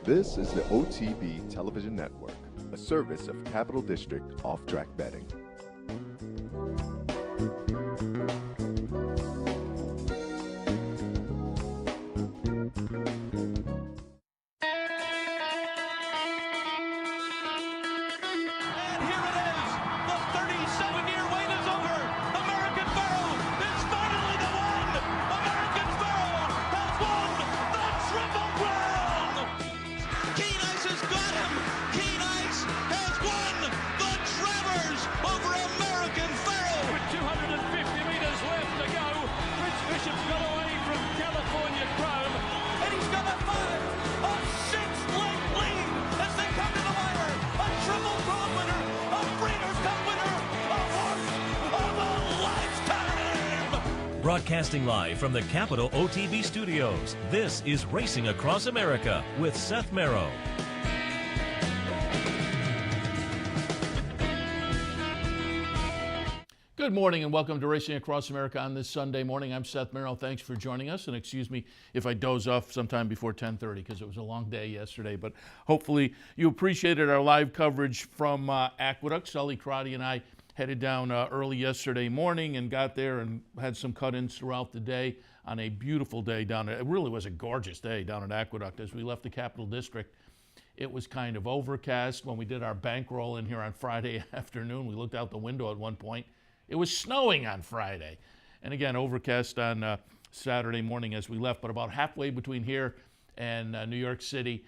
This is the OTB Television Network, a service of Capital District Off-Track Betting. Broadcasting live from the Capital OTB studios, this is Racing Across America with Seth Merrow. Good morning and welcome to Racing Across America on this Sunday morning. I'm Seth Merrow. Thanks for joining us, and excuse me if I doze off sometime before 10:30 because it was a long day yesterday, but hopefully you appreciated our live coverage from Aqueduct. Sully Crotty and I headed down early yesterday morning and got there and had some cut-ins throughout the day on a beautiful day down there. It really was a gorgeous day down at Aqueduct. As we left the Capital District, it was kind of overcast. When we did our bankroll in here on Friday afternoon, we looked out the window at one point. It was snowing on Friday. And again, overcast on Saturday morning as we left, but about halfway between here and New York City,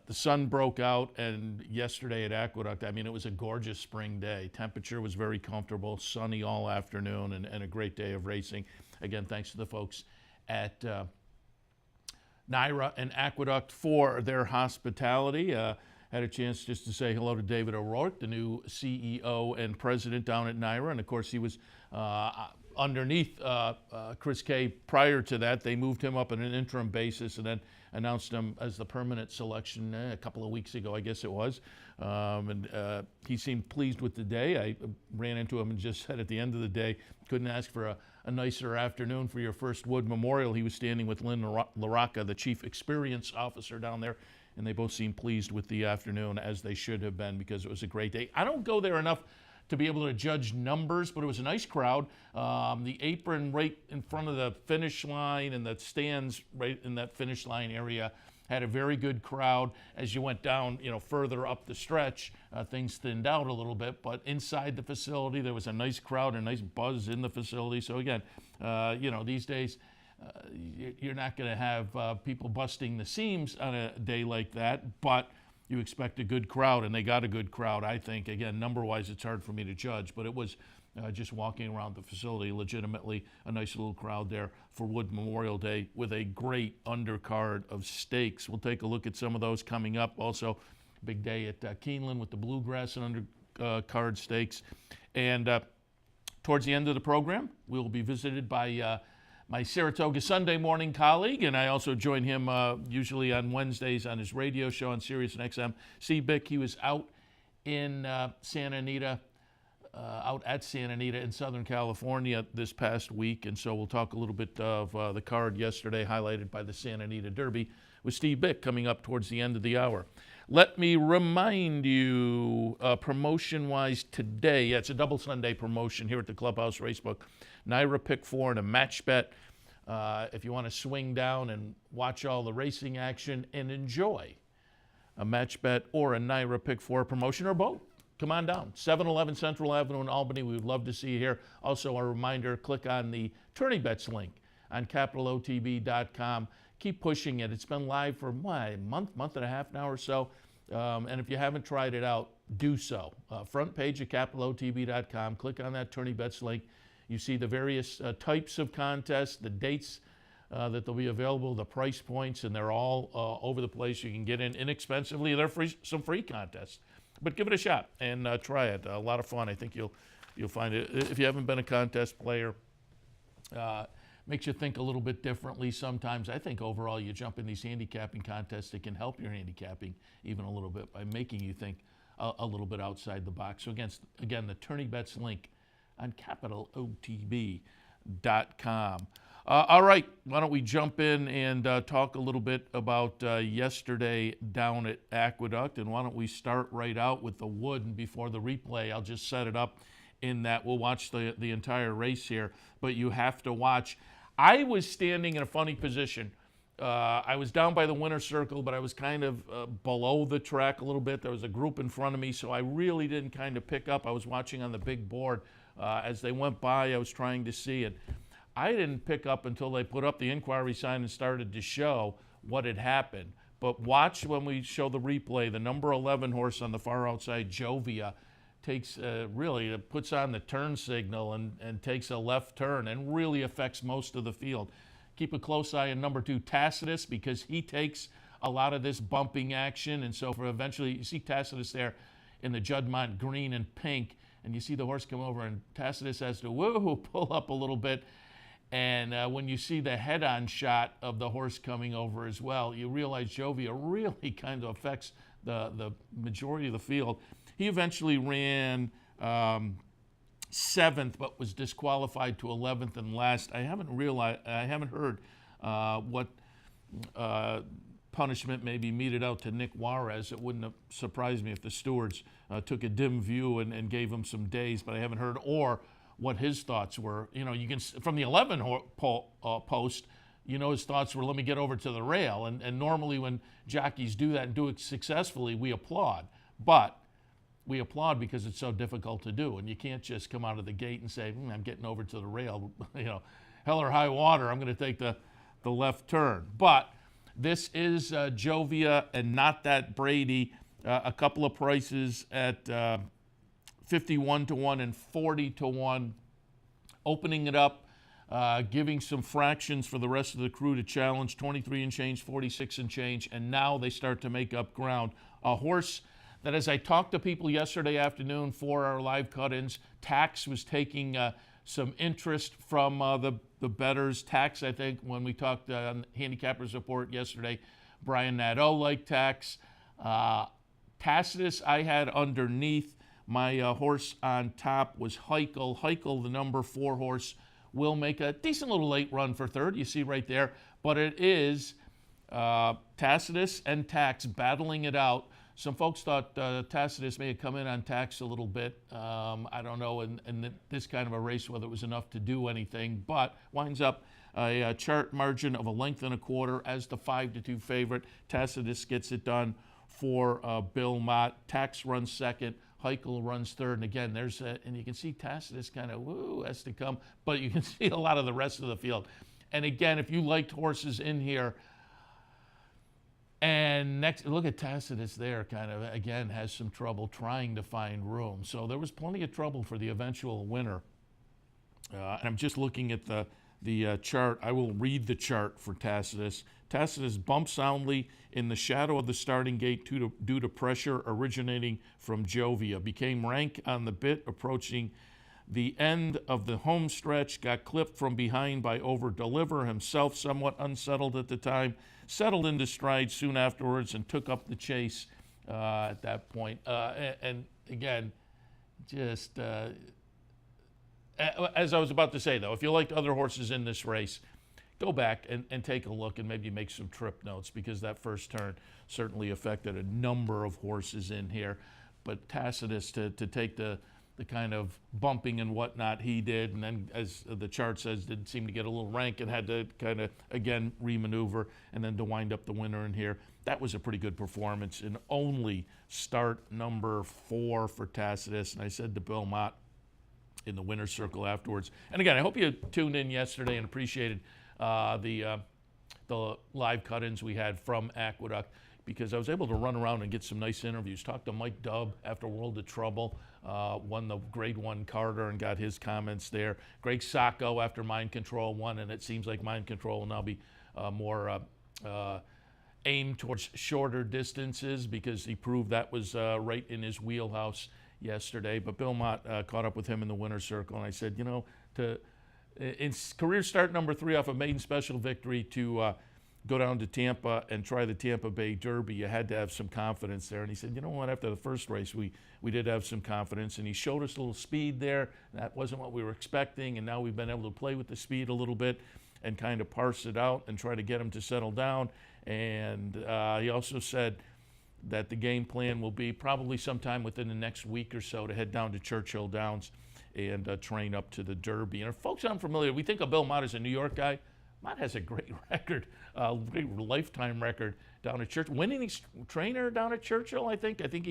the sun broke out, and yesterday at Aqueduct, I mean, it was a gorgeous spring day. Temperature was very comfortable, sunny all afternoon, and a great day of racing. Again, thanks to the folks at NYRA and Aqueduct for their hospitality. Had a chance just to say hello to David O'Rourke, the new CEO and president down at NYRA, and of course he was underneath Chris Kay prior to that. They moved him up on an interim basis and then announced him as the permanent selection a couple of weeks ago, I guess it was. He seemed pleased with the day. I ran into him and just said at the end of the day, couldn't ask for a nicer afternoon for your first Wood Memorial. He was standing with Lynn LaRocca, the chief experience officer down there, and they both seemed pleased with the afternoon, as they should have been, because it was a great day. I don't go there enough to be able to judge numbers, but it was a nice crowd. The apron right in front of the finish line and the stands right in that finish line area had a very good crowd. As you went down, further up the stretch, things thinned out a little bit, but inside the facility, there was a nice crowd, a nice buzz in the facility. So again, these days, you're not going to have people busting the seams on a day like that, but you expect a good crowd, and they got a good crowd, I think. Again, number-wise, it's hard for me to judge, but it was just walking around the facility, legitimately a nice little crowd there for Wood Memorial Day with a great undercard of stakes. We'll take a look at some of those coming up. Also, big day at Keeneland with the Bluegrass and undercard stakes. And towards the end of the program, we'll be visited by my Saratoga Sunday morning colleague, and I also join him usually on Wednesdays on his radio show on Sirius and XM. Bick, he was out in Santa Anita in Southern California this past week, and so we'll talk a little bit of the card yesterday, highlighted by the Santa Anita Derby, with Steve Bick coming up towards the end of the hour. Let me remind you, promotion-wise today, it's a double Sunday promotion here at the Clubhouse Racebook. NYRA Pick 4 and a match bet. If you want to swing down and watch all the racing action and enjoy a match bet or a NYRA Pick 4 promotion, or both, come on down. 711 Central Avenue in Albany. We would love to see you here. Also, a reminder, click on the Tourney Bets link on capitalotb.com. Keep pushing it. It's been live for a month and a half now or so. And if you haven't tried it out, do so. Front page of capitalotb.com. Click on that Tourney Bets link. You see the various types of contests, the dates that they'll be available, the price points, and they're all over the place. You can get in inexpensively. They're some free contests. But give it a shot and try it. A lot of fun. I think you'll find it. If you haven't been a contest player, makes you think a little bit differently sometimes. I think overall you jump in these handicapping contests, it can help your handicapping even a little bit by making you think a little bit outside the box. So again, the Tourney Bets link on capitalotb.com. All right, why don't we jump in and talk a little bit about yesterday down at Aqueduct, and why don't we start right out with the wood, and before the replay, I'll just set it up in that we'll watch the entire race here, but you have to watch. I was standing in a funny position. I was down by the winner's circle, but I was kind of below the track a little bit. There was a group in front of me, so I really didn't kind of pick up. I was watching on the big board. As they went by, I was trying to see it. I didn't pick up until they put up the inquiry sign and started to show what had happened. But watch when we show the replay, the number 11 horse on the far outside, Jovia, takes really puts on the turn signal and takes a left turn and really affects most of the field. Keep a close eye on number 2, Tacitus, because he takes a lot of this bumping action. And so for eventually, you see Tacitus there in the Juddmonte green and pink, and you see the horse come over, and Tacitus has to pull up a little bit. And when you see the head-on shot of the horse coming over as well, you realize Jovia really kind of affects the majority of the field. He eventually ran 7th, but was disqualified to 11th and last. I haven't heard what punishment may be meted out to Nick Juarez. It wouldn't have surprised me if the stewards took a dim view and gave him some days, but I haven't heard or what his thoughts were. You know, you can from the 11 post, you know, his thoughts were, let me get over to the rail. And normally when jockeys do that and do it successfully, we applaud. But we applaud because it's so difficult to do, and you can't just come out of the gate and say, I'm getting over to the rail. You know, hell or high water, I'm going to take the left turn. But this is Jovia and not that Brady. A couple of prices at 51 to 1 and 40 to 1, opening it up, giving some fractions for the rest of the crew to challenge, 23 and change, 46 and change, and now they start to make up ground. A horse that, as I talked to people yesterday afternoon for our live cut-ins, Tax was taking some interest from the bettors. Tax, I think, when we talked on Handicappers Report yesterday, Brian Nadeau liked Tax. Tacitus I had underneath. My horse on top was Heichel. Heichel, the number 4 horse, will make a decent little late run for third. You see right there. But it is Tacitus and Tax battling it out. Some folks thought Tacitus may have come in on Tax a little bit. I don't know in this kind of a race whether it was enough to do anything, but winds up a chart margin of a length and a quarter as the 5-2 favorite. Tacitus gets it done for Bill Mott. Tax runs second. Heichel runs third, and again, there's and you can see Tacitus kind of has to come, but you can see a lot of the rest of the field. And again, if you liked horses in here, and next, look at Tacitus there, kind of again has some trouble trying to find room. So there was plenty of trouble for the eventual winner. And I'm just looking at the chart. I will read the chart for Tacitus. Tacitus bumped soundly in the shadow of the starting gate due to pressure originating from Jovia. Became rank on the bit approaching the end of the home stretch. Got clipped from behind by Over Deliver, himself somewhat unsettled at the time. Settled into stride soon afterwards and took up the chase at that point. And again, just as I was about to say, though, if you liked other horses in this race, go back and take a look and maybe make some trip notes, because that first turn certainly affected a number of horses in here. But Tacitus to take the kind of bumping and whatnot he did, and then, as the chart says, did seem to get a little rank and had to kind of, again, remaneuver, and then to wind up the winner in here. That was a pretty good performance, and only start number 4 for Tacitus. And I said to Bill Mott in the winner's circle afterwards, and again, I hope you tuned in yesterday and appreciated the live cut-ins we had from Aqueduct, because I was able to run around and get some nice interviews. Talked to Mike Dubb after World of Trouble, won the Grade 1 Carter and got his comments there. Greg Sacco after Mind Control won, and it seems like Mind Control will now be more aimed towards shorter distances, because he proved that was right in his wheelhouse yesterday. But Bill Mott caught up with him in the winner's circle, and I said, you know, in career start number 3 off a maiden special victory to go down to Tampa and try the Tampa Bay Derby, you had to have some confidence there. And he said, you know what, after the first race, we did have some confidence, and he showed us a little speed there. That wasn't what we were expecting, and now we've been able to play with the speed a little bit. and kind of parse it out and try to get him to settle down. And he also said that the game plan will be probably sometime within the next week or so to head down to Churchill Downs and train up to the Derby. And if folks aren't familiar, we think of Bill Mott as a New York guy. Mott has a great record, great lifetime record down at Churchill. Winning trainer down at Churchill, I think. I think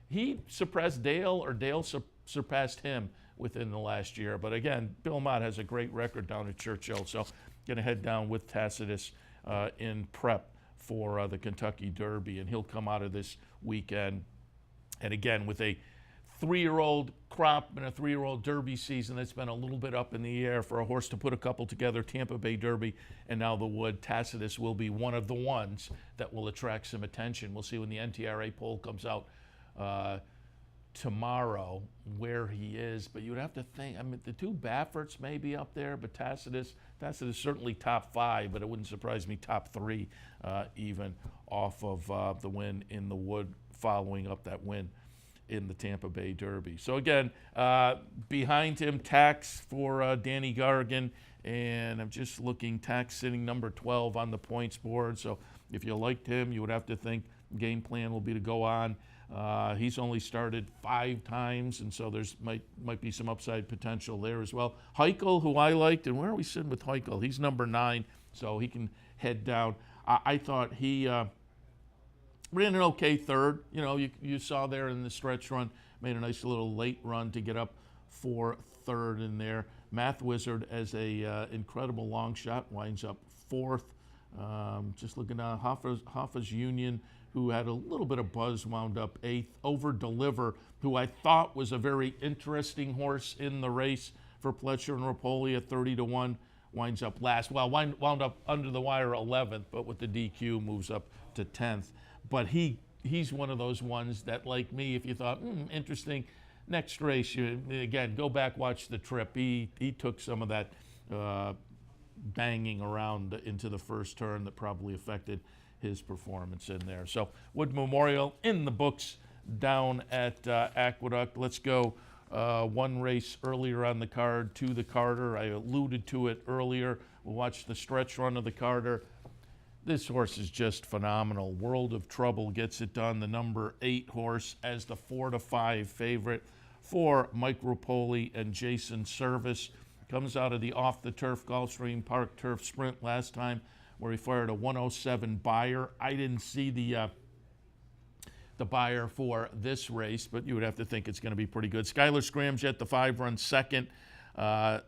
he surpassed Dale, or Dale surpassed him within the last year. But again, Bill Mott has a great record down at Churchill. So going to head down with Tacitus in prep for the Kentucky Derby, and he'll come out of this weekend. And again, with a 3-year-old crop and a 3-year-old Derby season that's been a little bit up in the air for a horse to put a couple together, Tampa Bay Derby and now the Wood, Tacitus will be one of the ones that will attract some attention. We'll see when the NTRA poll comes out tomorrow where he is, but you would have to think, I mean, the two Bafferts may be up there, but Tacitus certainly top 5, but it wouldn't surprise me top 3 even off of the win in the Wood, following up that win in the Tampa Bay Derby. So again, behind him, Tax for Danny Gargan, and I'm just looking, Tax sitting number 12 on the points board. So if you liked him, you would have to think game plan will be to go on. He's only started 5 times, and so there's might be some upside potential there as well. Heichel, who I liked, and where are we sitting with Heichel? He's number 9, so he can head down. I thought he ran an okay third. You know, you saw there in the stretch run, made a nice little late run to get up for third in there. Math Wizard as a incredible long shot winds up 4th. Just looking down, Hoffa's Union, who had a little bit of buzz, wound up 8th. Over Deliver, who I thought was a very interesting horse in the race for Pletcher and Rapoli at 30-1, winds up last. Well, wound up under the wire 11th, but with the DQ moves up to 10th. But he's one of those ones that, like me, if you thought, interesting, next race, again, go back, watch the trip. He took some of that banging around into the first turn that probably affected his performance in there. So Wood Memorial in the books down at Aqueduct. Let's go one race earlier on the card to the Carter. I alluded to it earlier. We'll watch the stretch run of the Carter. This horse is just phenomenal. World of Trouble gets it done. The number 8 horse as the 4-5 favorite for Mike Rapoli and Jason Service. Comes out of the off-the-turf Gulfstream Park Turf Sprint last time, where he fired a 107 buyer. I didn't see the buyer for this race, but you would have to think it's going to be pretty good. Skylar Scramjet, the 5, runs 2nd.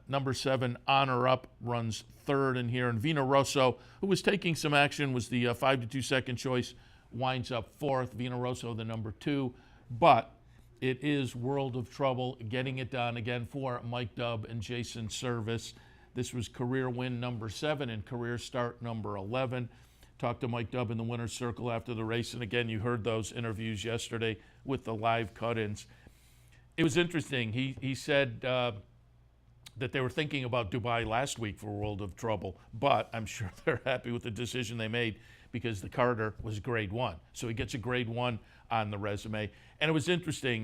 Number 7, Honor Up, runs 3rd in here. And Vina Rosso, who was taking some action, was the 5-2 second choice, winds up 4th. Vina Rosso, the number 2. But it is World of Trouble getting it done again for Mike Dubb and Jason Service. This was career win number 7 and career start number 11. Talked to Mike Dubb in the winner's circle after the race. And again, you heard those interviews yesterday with the live cut-ins. It was interesting. He said that they were thinking about Dubai last week for World of Trouble, but I'm sure they're happy with the decision they made because the Carter was grade 1. So he gets a grade 1 on the resume. And it was interesting,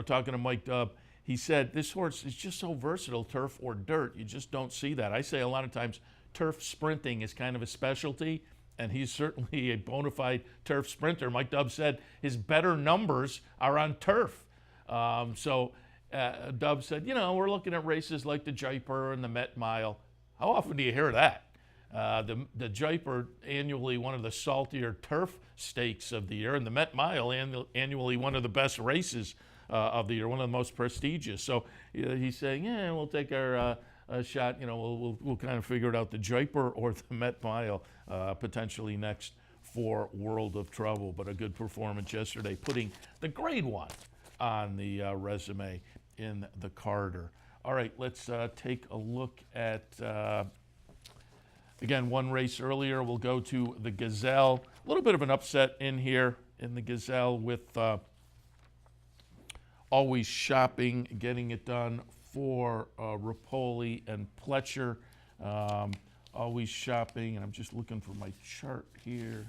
talking to Mike Dubb, he said, this horse is just so versatile, turf or dirt. You just don't see that. I say a lot of times turf sprinting is kind of a specialty, and he's certainly a bona fide turf sprinter. Mike Dubb said his better numbers are on turf. Dubb said, we're looking at races like the Jaipur and the Met Mile. How often do you hear that? The Jaipur, annually one of the saltier turf stakes of the year, and the Met Mile, annually one of the best races of the year, one of the most prestigious. So he's saying, we'll take our shot. We'll kind of figure it out, the Jaipur or the Met Mile potentially next for World of Trouble. But a good performance yesterday, putting the grade 1 on the resume in the Carter. All right, let's take a look at, again, one race earlier. We'll go to the Gazelle. A little bit of an upset in here in the Gazelle with Always Shopping, getting it done for Rapoli and Pletcher. Always Shopping, and I'm just looking for my chart here.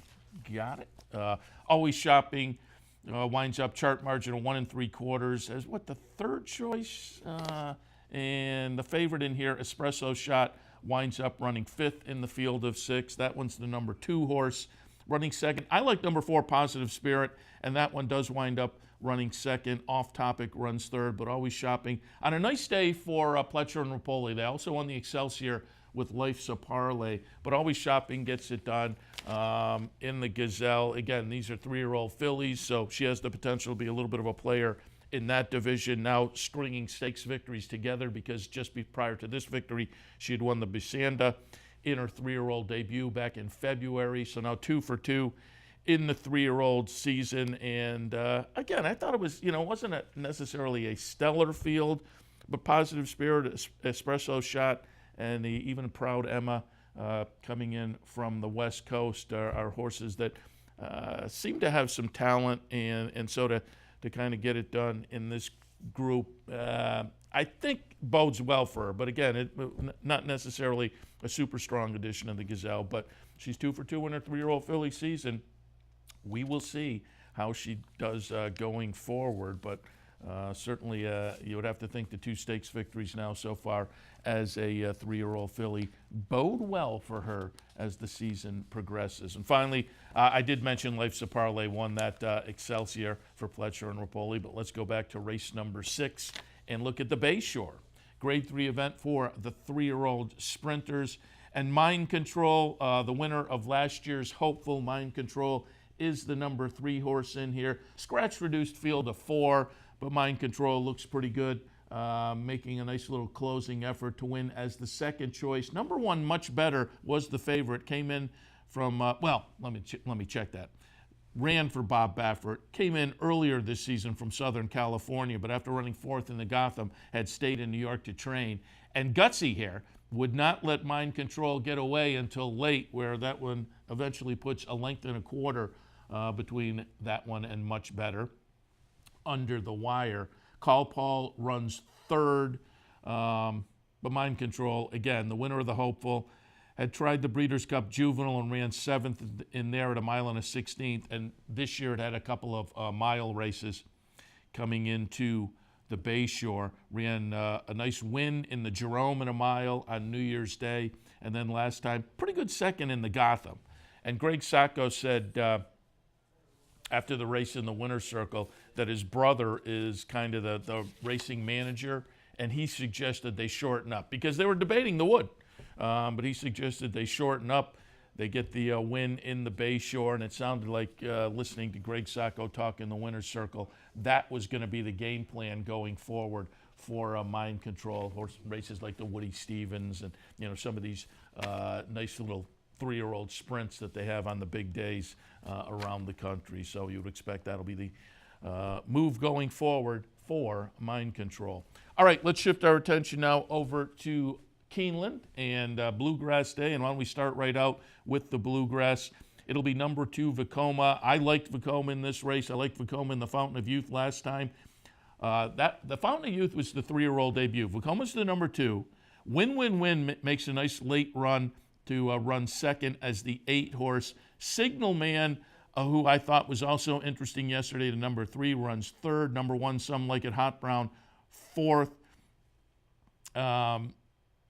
Got it. Always Shopping winds up chart margin of 1 3/4 as the third choice, and the favorite in here, Espresso Shot, winds up running 5th in the field of 6. That one's the number 2 horse. Running second, I like number 4, Positive Spirit, and that one does wind up running second. Off Topic runs third, but always shopping. On a nice day for Pletcher and Rapoli. They also won the Excelsior with Life's a Parlay, but Always Shopping gets it done in the Gazelle. Again, these are 3-year-old fillies, so she has the potential to be a little bit of a player in that division, now stringing stakes victories together because just prior to this victory, she had won the Bisanda in her 3-year-old debut back in February. So now 2 for 2 in the 3-year-old season. And again, I thought it was, it wasn't necessarily a stellar field, but Positive Spirit, Espresso Shot, and the even Proud Emma coming in from the West Coast are horses that seem to have some talent, and so to kind of get it done in this group, I think bodes well for her. But again, not necessarily a super strong addition of the Gazelle, but she's 2 for 2 in her 3-year-old filly season. We will see how she does going forward, but certainly you would have to think the 2 stakes victories now so far as a 3-year-old filly bode well for her as the season progresses. And finally, I did mention Life's a Parlay won that Excelsior for Pletcher and Rapoli, but let's go back to race number 6 and look at the Bayshore. Grade 3 event for the 3-year-old sprinters. And Mind Control, the winner of last year's Hopeful, Mind Control is the number 3 horse in here. Scratch reduced field of 4, but Mind Control looks pretty good, making a nice little closing effort to win as the second choice. Number 1, Much Better, was the favorite. Came in from, let me check that. Ran for Bob Baffert, came in earlier this season from Southern California, but after running 4th in the Gotham, had stayed in New York to train. And Gutsy here would not let Mind Control get away until late, where that one eventually puts a length and a quarter between that one and Much Better under the wire. Call Paul runs 3rd, but Mind Control, again, the winner of the Hopeful, had tried the Breeders' Cup Juvenile and ran 7th in there at a mile and a 16th, and this year it had a couple of mile races coming into the Bayshore. Ran a nice win in the Jerome in a mile on New Year's Day, and then last time, pretty good second in the Gotham. And Greg Sacco said after the race in the winner's circle that his brother is kind of the racing manager, and he suggested they shorten up because they were debating the Wood. But he suggested they shorten up. They get the win in the Bayshore, and it sounded like listening to Greg Sacco talk in the winner's circle, that was going to be the game plan going forward for Mind Control. Horse races like the Woody Stevens and some of these nice little 3-year-old sprints that they have on the big days around the country. So you would expect that'll be the move going forward for Mind Control. All right, let's shift our attention now over to Keeneland and Bluegrass Day. And why don't we start right out with the Bluegrass? It'll be number 2, Vekoma. I liked Vekoma in this race. I liked Vekoma in the Fountain of Youth last time. The Fountain of Youth was the 3-year-old debut. Vekoma's the number 2. Win makes a nice late run to run second as the 8 horse. Signal Man, who I thought was also interesting yesterday, the number 3, runs 3rd. Number 1, Some Like It Hot Brown, 4th.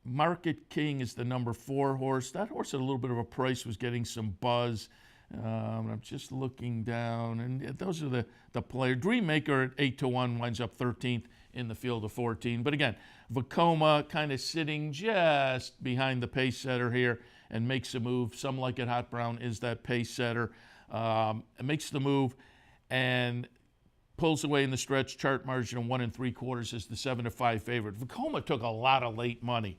Market King is the number 4 horse. That horse at a little bit of a price was getting some buzz. I'm just looking down, and those are the players. Dreammaker at 8-1 winds up 13th in the field of 14. But again, Vekoma kind of sitting just behind the pace setter here and makes a move. Some Like It Hot Brown is that pace setter. It makes the move and pulls away in the stretch. Chart margin of 1 3/4 is the 7-5 favorite. Vekoma took a lot of late money.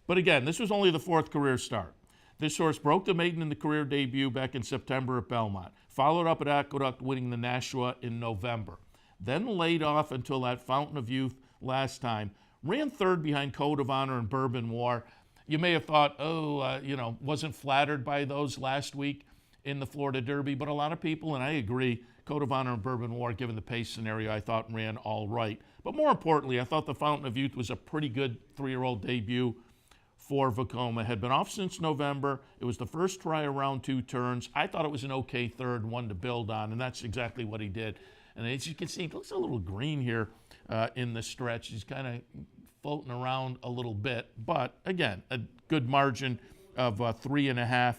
But again, this was only the 4th career start. This horse broke the maiden in the career debut back in September at Belmont. Followed up at Aqueduct, winning the Nashua in November. Then laid off until that Fountain of Youth last time. Ran 3rd behind Code of Honor and Bourbon War. You may have thought, wasn't flattered by those last week in the Florida Derby. But a lot of people, and I agree, Code of Honor and Bourbon War, given the pace scenario, I thought ran all right. But more importantly, I thought the Fountain of Youth was a pretty good 3-year-old debut for Vekoma. Had been off since November. It was the first try around 2 turns. I thought it was an okay 3rd one to build on, and that's exactly what he did. And as you can see, it looks a little green here in the stretch. He's kind of floating around a little bit. But again, a good margin of 3.5.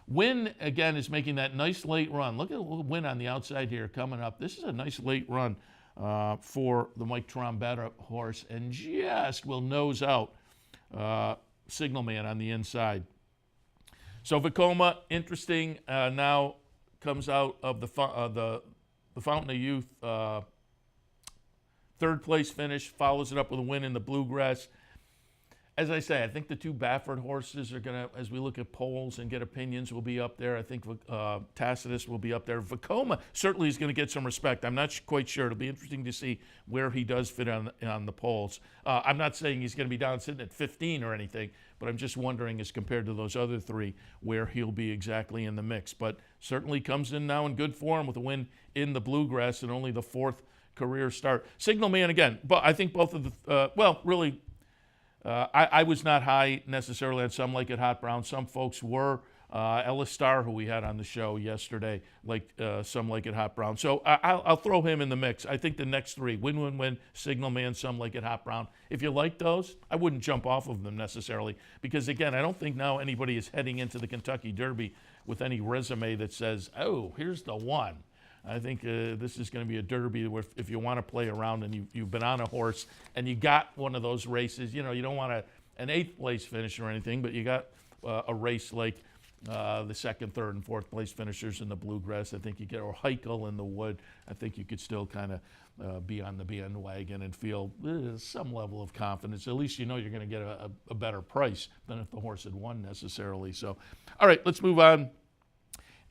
Win, again, is making that nice late run. Look at Win on the outside here coming up. This is a nice late run for the Mike Trombetta horse, and just will nose out Signal Man on the inside. So Vekoma, interesting, now comes out of the Fountain of Youth third place finish, follows it up with a win in the Bluegrass. As I say, I think the two Baffert horses are going to, as we look at polls and get opinions, will be up there. I think Tacitus will be up there. Vekoma certainly is going to get some respect. I'm not quite sure. It'll be interesting to see where he does fit on the polls. I'm not saying he's going to be down sitting at 15 or anything, but I'm just wondering, as compared to those other three, where he'll be exactly in the mix. But certainly comes in now in good form with a win in the Bluegrass and only the fourth career start. Signal Man again, but I think both of the, really, I was not high necessarily on Some Like It Hot Brown. Some folks were. Ellis Starr, who we had on the show yesterday, liked Some Like It Hot Brown. So I'll throw him in the mix. I think the next three, Win, Signal Man, Some Like It Hot Brown, if you like those, I wouldn't jump off of them necessarily. Because, again, I don't think now anybody is heading into the Kentucky Derby with any resume that says, oh, here's the one. I think this is going to be a derby where if you want to play around and you've been on a horse and you got one of those races, you don't want an 8th place finish or anything, but you got a race like the 2nd, 3rd, and 4th place finishers in the Bluegrass. I think you get, or Heichel in the Wood. I think you could still kind of be on the bandwagon and feel some level of confidence. At least you know you're going to get a better price than if the horse had won necessarily. So, all right, let's move on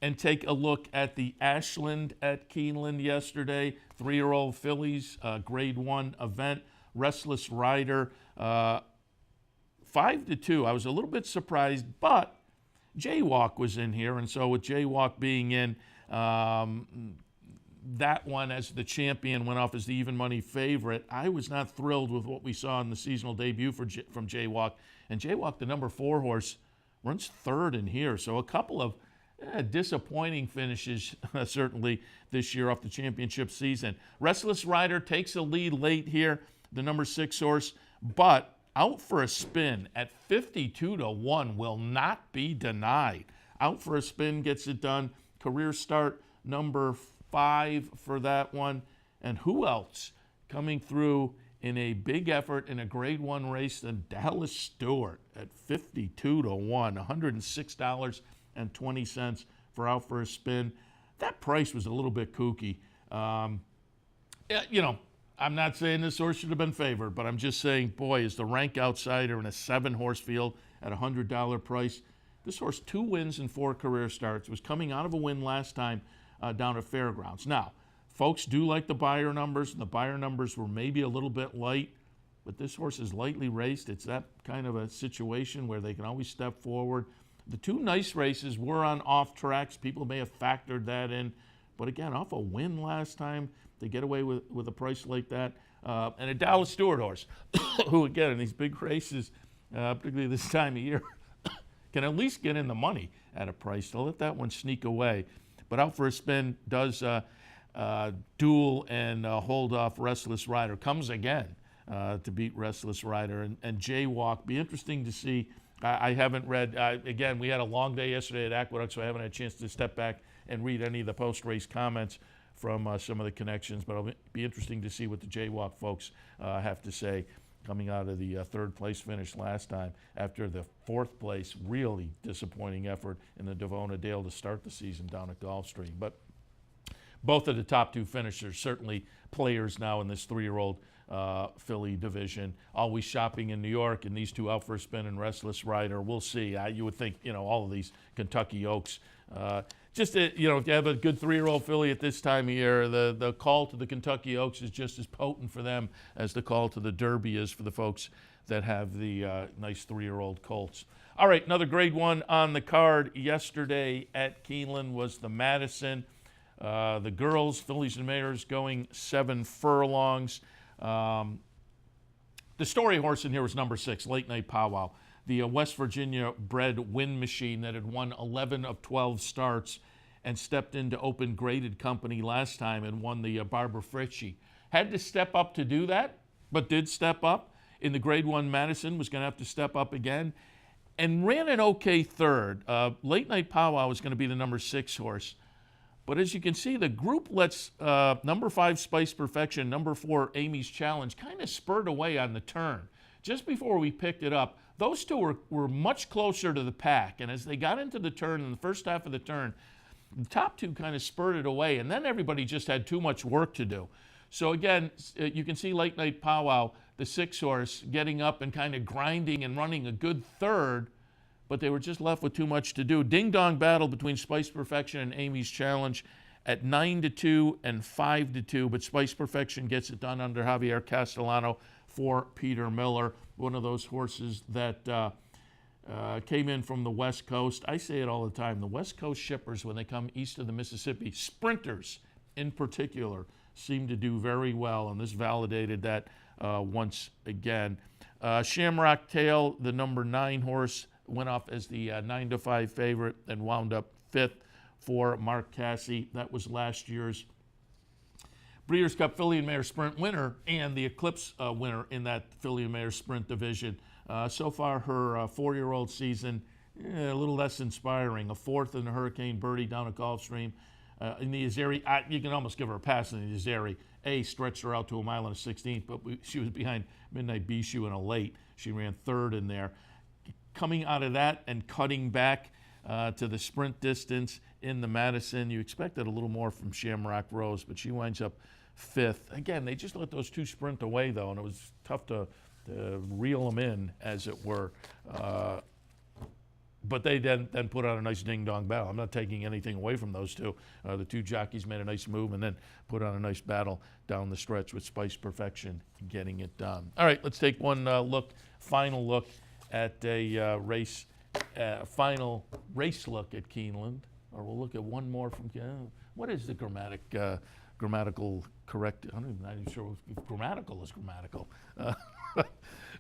and take a look at the Ashland at Keeneland yesterday. 3-year-old fillies, grade 1 event. Restless Rider, 5-2. I was a little bit surprised, but Jaywalk was in here, and so with Jaywalk being in, that one as the champion went off as the even money favorite. I was not thrilled with what we saw in the seasonal debut from Jaywalk. And Jaywalk, the number 4 horse, runs 3rd in here. So a couple of disappointing finishes certainly this year off the championship season. Restless Rider takes a lead late here, the number 6 horse, but out for a spin at 52-1 will not be denied. Out for a spin gets it done. Career start number 5 for that one. And who else coming through in a big effort in a grade 1 race than Dallas Stewart at 52-1, $106.20 for out for a spin. That price was a little bit kooky. I'm not saying this horse should have been favored, but I'm just saying, boy, is the rank outsider in a 7-horse field at a $100 price. This horse, 2 wins and 4 career starts, was coming out of a win last time down at Fairgrounds. Now, folks do like the Beyer numbers, and the Beyer numbers were maybe a little bit light, but this horse is lightly raced. It's that kind of a situation where they can always step forward. The 2 nice races were on off tracks. People may have factored that in. But again, off a win last time, they get away with a price like that. And a Dallas Stewart horse, who again, in these big races, particularly this time of year, can at least get in the money at a price. They'll let that one sneak away. But out for a spin does duel and hold off Restless Rider. Comes again to beat Restless Rider. And Jaywalk, be interesting to see. I haven't read, again, we had a long day yesterday at Aqueduct, so I haven't had a chance to step back and read any of the post-race comments from some of the connections, but it'll be interesting to see what the Jaywalk folks have to say coming out of the 3rd place finish last time after the 4th place really disappointing effort in the Devona Dale to start the season down at Gulfstream. But both of the top 2 finishers, certainly players now in this 3-year-old filly division, always shopping in New York, and these 2 out for a spin and Restless Rider. We'll see. You would think, all of these Kentucky Oaks, if you have a good 3-year-old filly at this time of year, the call to the Kentucky Oaks is just as potent for them as the call to the Derby is for the folks that have the nice 3-year-old colts. All right, another grade 1 on the card yesterday at Keeneland was the Madison. The girls, fillies and mares, going 7 furlongs. The story horse in here was number 6, Late Night Powwow, the West Virginia bred Wind Machine that had won 11 of 12 starts and stepped into open graded company last time and won the Barbara Fritchie. Had to step up to do that, but did step up. in the Grade 1 Madison was going to have to step up again and ran an okay third. Late Night Powwow was going to be the number 6 horse. But as you can see, the group lets number 5 Spice Perfection, number 4 Amy's Challenge kind of spurred away on the turn. Just before we picked it up, those two were much closer to the pack. And as they got into the turn, in the first half of the turn, the top two kind of spurted away. And then everybody just had too much work to do. So again, you can see Late Night Powwow, the 6 horse, getting up and kind of grinding and running a good third. But they were just left with too much to do. Ding-dong battle between Spice Perfection and Amy's Challenge at 9-2 and 5-2. But Spice Perfection gets it done under Javier Castellano for Peter Miller, one of those horses that came in from the West Coast. I say it all the time. The West Coast shippers, when they come east of the Mississippi, sprinters in particular, seem to do very well. And this validated that once again. Shamrock Tail, the number 9 horse, went off as the 9-5 favorite and wound up 5th for Mark Cassie. That was last year's Breeders' Cup Filly and Mare Sprint winner and the Eclipse winner in that Filly and Mare Sprint division. So far, her 4-year-old season, a little less inspiring. A 4th in the Hurricane Birdie down at Gulfstream. In the Azeri, you can almost give her a pass in the Azeri. Stretched her out to 1 mile and a 16th, but she was behind Midnight Bishu in a late. She ran 3rd in there. Coming out of that and cutting back to the sprint distance in the Madison, you expected a little more from Shamrock Rose, but she winds up 5th. Again, they just let those two sprint away, though, and it was tough to reel them in, as it were. But they then put on a nice ding-dong battle. I'm not taking anything away from those two. The two jockeys made a nice move and then put on a nice battle down the stretch with Spice Perfection getting it done. All right, let's take one final look at a final race look at Keeneland. Or we'll look at one more from what is the grammatical correct? I'm not even sure if grammatical is grammatical.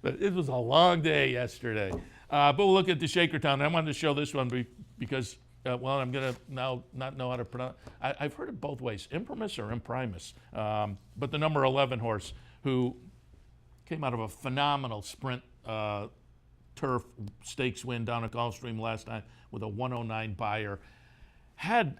But it was a long day yesterday. But we'll look at the Shakertown. I wanted to show this one because, well, I'm going to now not know how to pronounce. I've heard it both ways, imprimis or imprimis. But the number 11 horse, who came out of a phenomenal sprint turf stakes win down at Gulfstream last night with a 109 buyer, had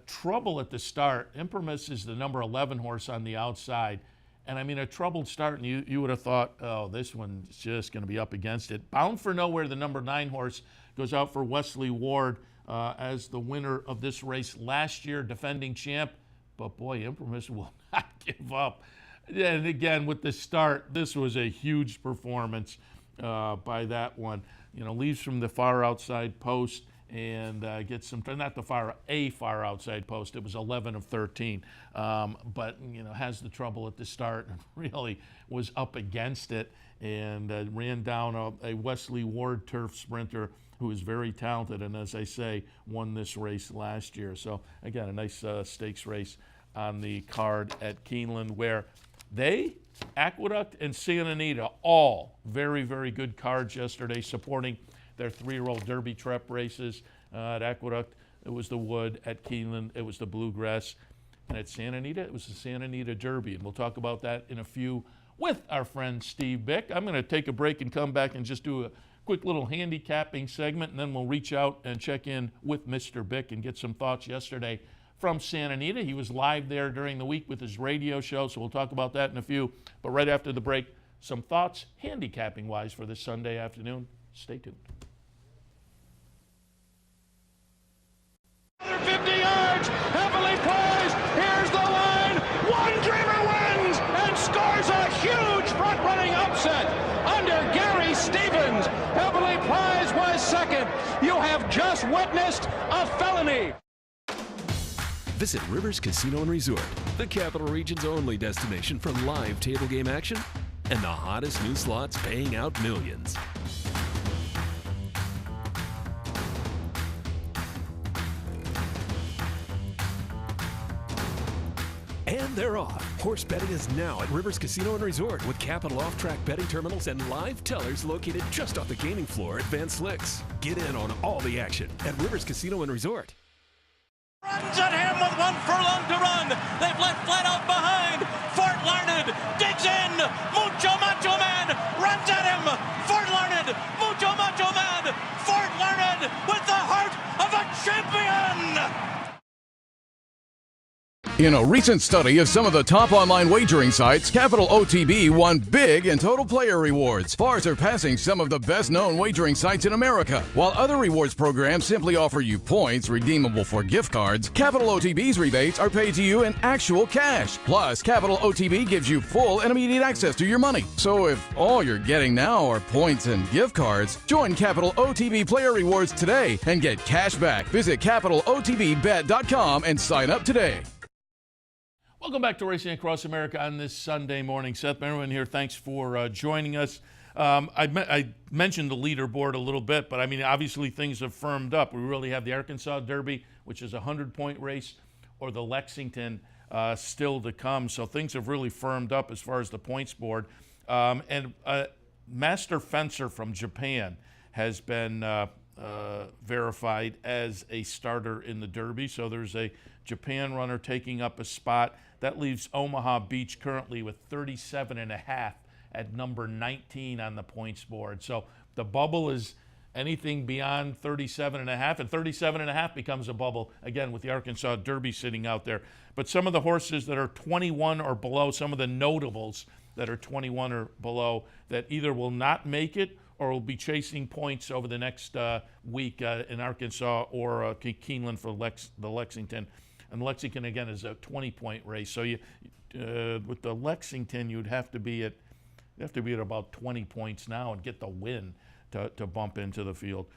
trouble at the start. Imprimis is the number 11 horse on the outside. And I mean, a troubled start, and you would have thought, oh, this one's just going to be up against it. Bound for Nowhere, the number 9 horse, goes out for Wesley Ward as the winner of this race last year, defending champ. But boy, Imprimis will not give up. And again, with the start, this was a huge performance by that one. You know, leaves from the far outside post and gets some, not the far outside post. It was 11 of 13, but you know, has the trouble at the start and really was up against it and ran down a Wesley Ward turf sprinter who is very talented and, as I say, won this race last year. So again, a nice stakes race on the card at Keeneland, where Aqueduct and Santa Anita, all very, very good cards yesterday, supporting their 3-year-old Derby Trep races. At Aqueduct, it was the Wood. At Keeneland, it was the Bluegrass. And at Santa Anita, it was the Santa Anita Derby. And we'll talk about that in a few with our friend Steve Bick. I'm going to take a break and come back and just do a quick little handicapping segment, and then we'll reach out and check in with Mr. Bick and get some thoughts yesterday from Santa Anita. He was live there during the week with his radio show, so we'll talk about that in a few. But right after the break, some thoughts handicapping-wise for this Sunday afternoon. Stay tuned. 50 yards, heavily poised, here's the line, One Dreamer wins and scores a huge front-running upset under Gary Stevens. Heavily prized was second. You have just witnessed a felony. Visit Rivers Casino and Resort, the Capital Region's only destination for live table game action and the hottest new slots paying out millions. And they're off. Horse betting is now at Rivers Casino and Resort with Capital off-track betting terminals and live tellers located just off the gaming floor at Van Slicks. Get in on all the action at Rivers Casino and Resort. Runs at him with 1 furlong to run. They've let flat out behind. Fort Larned digs in. Mucho Macho Man runs at him. Fort Larned, Mucho Macho Man. Fort Larned with the heart of a champion. In a recent study of some of the top online wagering sites, Capital OTB won big in total player rewards, far surpassing some of the best-known wagering sites in America. While other rewards programs simply offer you points redeemable for gift cards, Capital OTB's rebates are paid to you in actual cash. Plus, Capital OTB gives you full and immediate access to your money. So if all you're getting now are points and gift cards, join Capital OTB Player Rewards today and get cash back. Visit CapitalOTBBet.com and sign up today. Welcome back to Racing Across America on this Sunday morning. Seth Merwin here. Thanks for joining us. I mentioned the leaderboard a little bit, but I mean, obviously things have firmed up. We really have the Arkansas Derby, which is a 100-point race, or the Lexington still to come. So things have really firmed up as far as the points board. And Master Fencer from Japan has been verified as a starter in the Derby. So there's a Japan runner taking up a spot. That leaves Omaha Beach currently with 37.5 at number 19 on the points board. So the bubble is anything beyond 37.5, and 37.5 becomes a bubble, again, with the Arkansas Derby sitting out there. But some of the horses that are 21 or below, some of the notables that are 21 or below, that either will not make it or will be chasing points over the next week in Arkansas or Keeneland for the Lexington. And Lexington, again, is a 20-point race. So you, with the Lexington, you'd have to be at about 20 points now and get the win to bump into the field.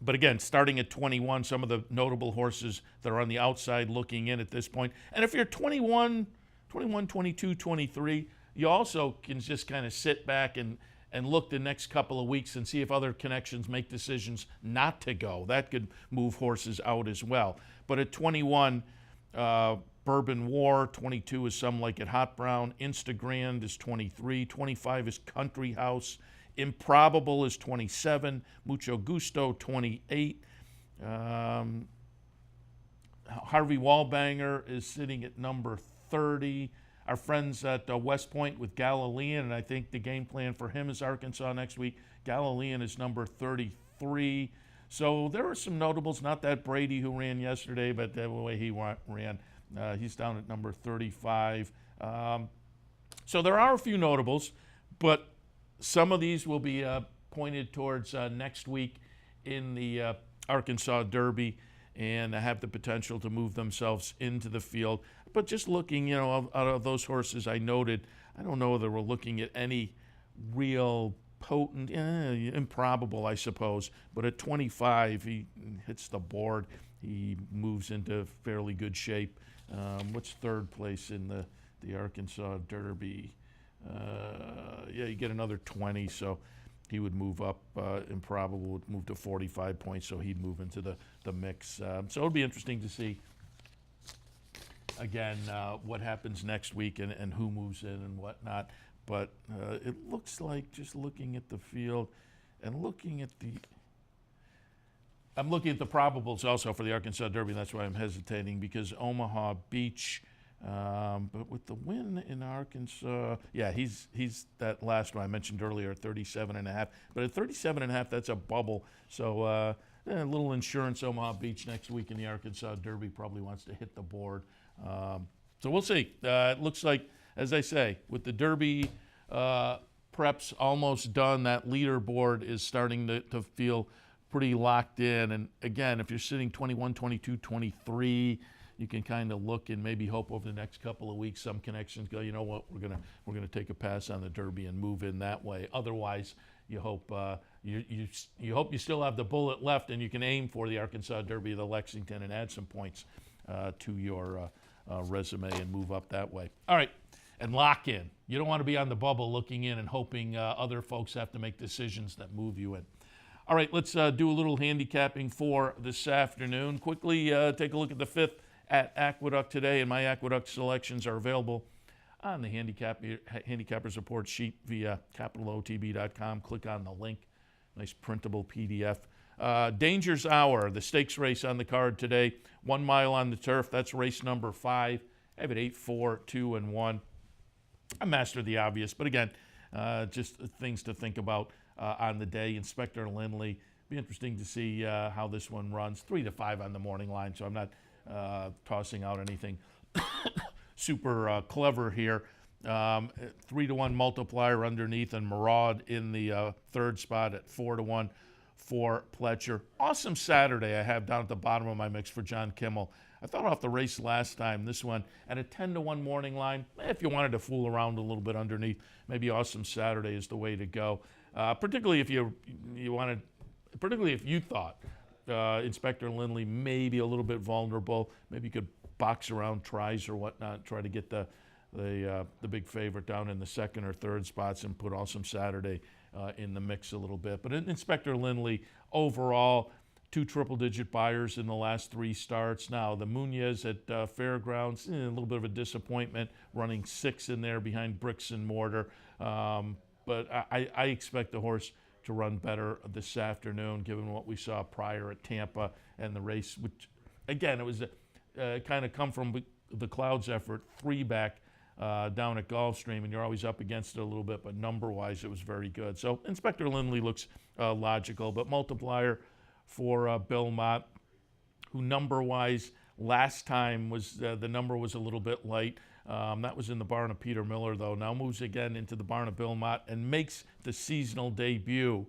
But again, starting at 21, some of the notable horses that are on the outside looking in at this point. And if you're 21, 22, 23, you also can just kind of sit back and look the next couple of weeks and see if other connections make decisions not to go. That could move horses out as well. But at 21, Bourbon War, 22 is Some Like It Hot Brown, Instagrand is 23, 25 is Country House, Improbable is 27, Mucho Gusto 28, Harvey Wallbanger is sitting at number 30. Our friends at West Point with Galilean, and I think the game plan for him is Arkansas next week. Galilean is number 33. So there are some notables, not that Brady who ran yesterday, but the way he ran, he's down at number 35. So there are a few notables, but some of these will be pointed towards next week in the Arkansas Derby and have the potential to move themselves into the field. But just looking, out of those horses I noted, I don't know whether we're looking at any real potent, Improbable, I suppose. But at 25, he hits the board. He moves into fairly good shape. What's third place in the Arkansas Derby? You get another 20, so he would move up. Improbable would move to 45 points, so he'd move into the mix. So it'll be interesting to see, again, what happens next week and who moves in and whatnot. But it looks like, just looking at the field and looking at I'm looking at the probables also for the Arkansas Derby, and that's why I'm hesitating, because Omaha Beach, but with the win in Arkansas, he's that last one I mentioned earlier at 37.5. But at 37.5, that's a bubble. So a little insurance. Omaha Beach next week in the Arkansas Derby probably wants to hit the board. So we'll see. It looks like, as I say, with the Derby preps almost done, that leaderboard is starting to feel pretty locked in. And again, if you're sitting 21, 22, 23, you can kind of look and maybe hope over the next couple of weeks some connections go, you know what, we're gonna take a pass on the Derby and move in that way. Otherwise, you hope you hope you still have the bullet left and you can aim for the Arkansas Derby, the Lexington, and add some points to your resume and move up that way. All right, and lock in. You don't want to be on the bubble looking in and hoping other folks have to make decisions that move you in. All right, let's do a little handicapping for this afternoon. Quickly take a look at the fifth at Aqueduct today, and my Aqueduct selections are available on the Handicappers Report sheet via capitalotb.com. Click on the link. Nice printable PDF. Danger's Hour, the stakes race on the card today. 1 mile on the turf. That's race number 5. I have it 8, 4, 2, and 1. I mastered the obvious, but again, just things to think about on the day. Inspector Lindley, be interesting to see how this one runs. 3 to 5 on the morning line, so I'm not tossing out anything super clever here. 3 to 1 multiplier underneath, and Maraud in the third spot at 4 to 1 for Pletcher. Awesome Saturday I have down at the bottom of my mix for John Kimmel. I thought off the race last time. This one at a 10 to 1 morning line. If you wanted to fool around a little bit underneath, maybe Awesome Saturday is the way to go. Particularly if you wanted, particularly if you thought Inspector Lindley may be a little bit vulnerable. Maybe you could box around tries or whatnot, try to get the big favorite down in the second or third spots and put Awesome Saturday in the mix a little bit. But Inspector Lindley overall, 2 triple-digit buyers in the last 3 starts. Now, the Munoz at Fairgrounds, a little bit of a disappointment, running 6 in there behind Bricks and Mortar. But I expect the horse to run better this afternoon, given what we saw prior at Tampa and the race, which, again, it was kind of come from the Clouds effort, 3 back down at Gulfstream, and you're always up against it a little bit, but number-wise, it was very good. So Inspector Lindley looks logical, but multiplier for Bill Mott, who number-wise last time was the number was a little bit light. That was in the barn of Peter Miller, though. Now moves again into the barn of Bill Mott and makes the seasonal debut.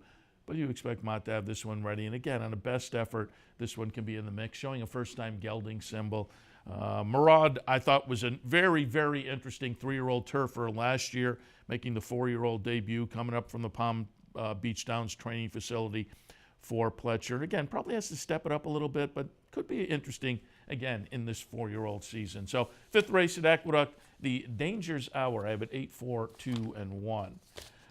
But you expect Mott to have this one ready. And again, on a best effort, this one can be in the mix, showing a first-time gelding symbol. Maraud, I thought, was a very, very interesting 3-year-old turfer last year, making the 4-year-old debut, coming up from the Palm Beach Downs training facility for Pletcher. Again, probably has to step it up a little bit, but could be interesting, again, in this 4-year-old season. So 5th race at Aqueduct, the Danger's Hour. I have it 8, 4, 2, and 1.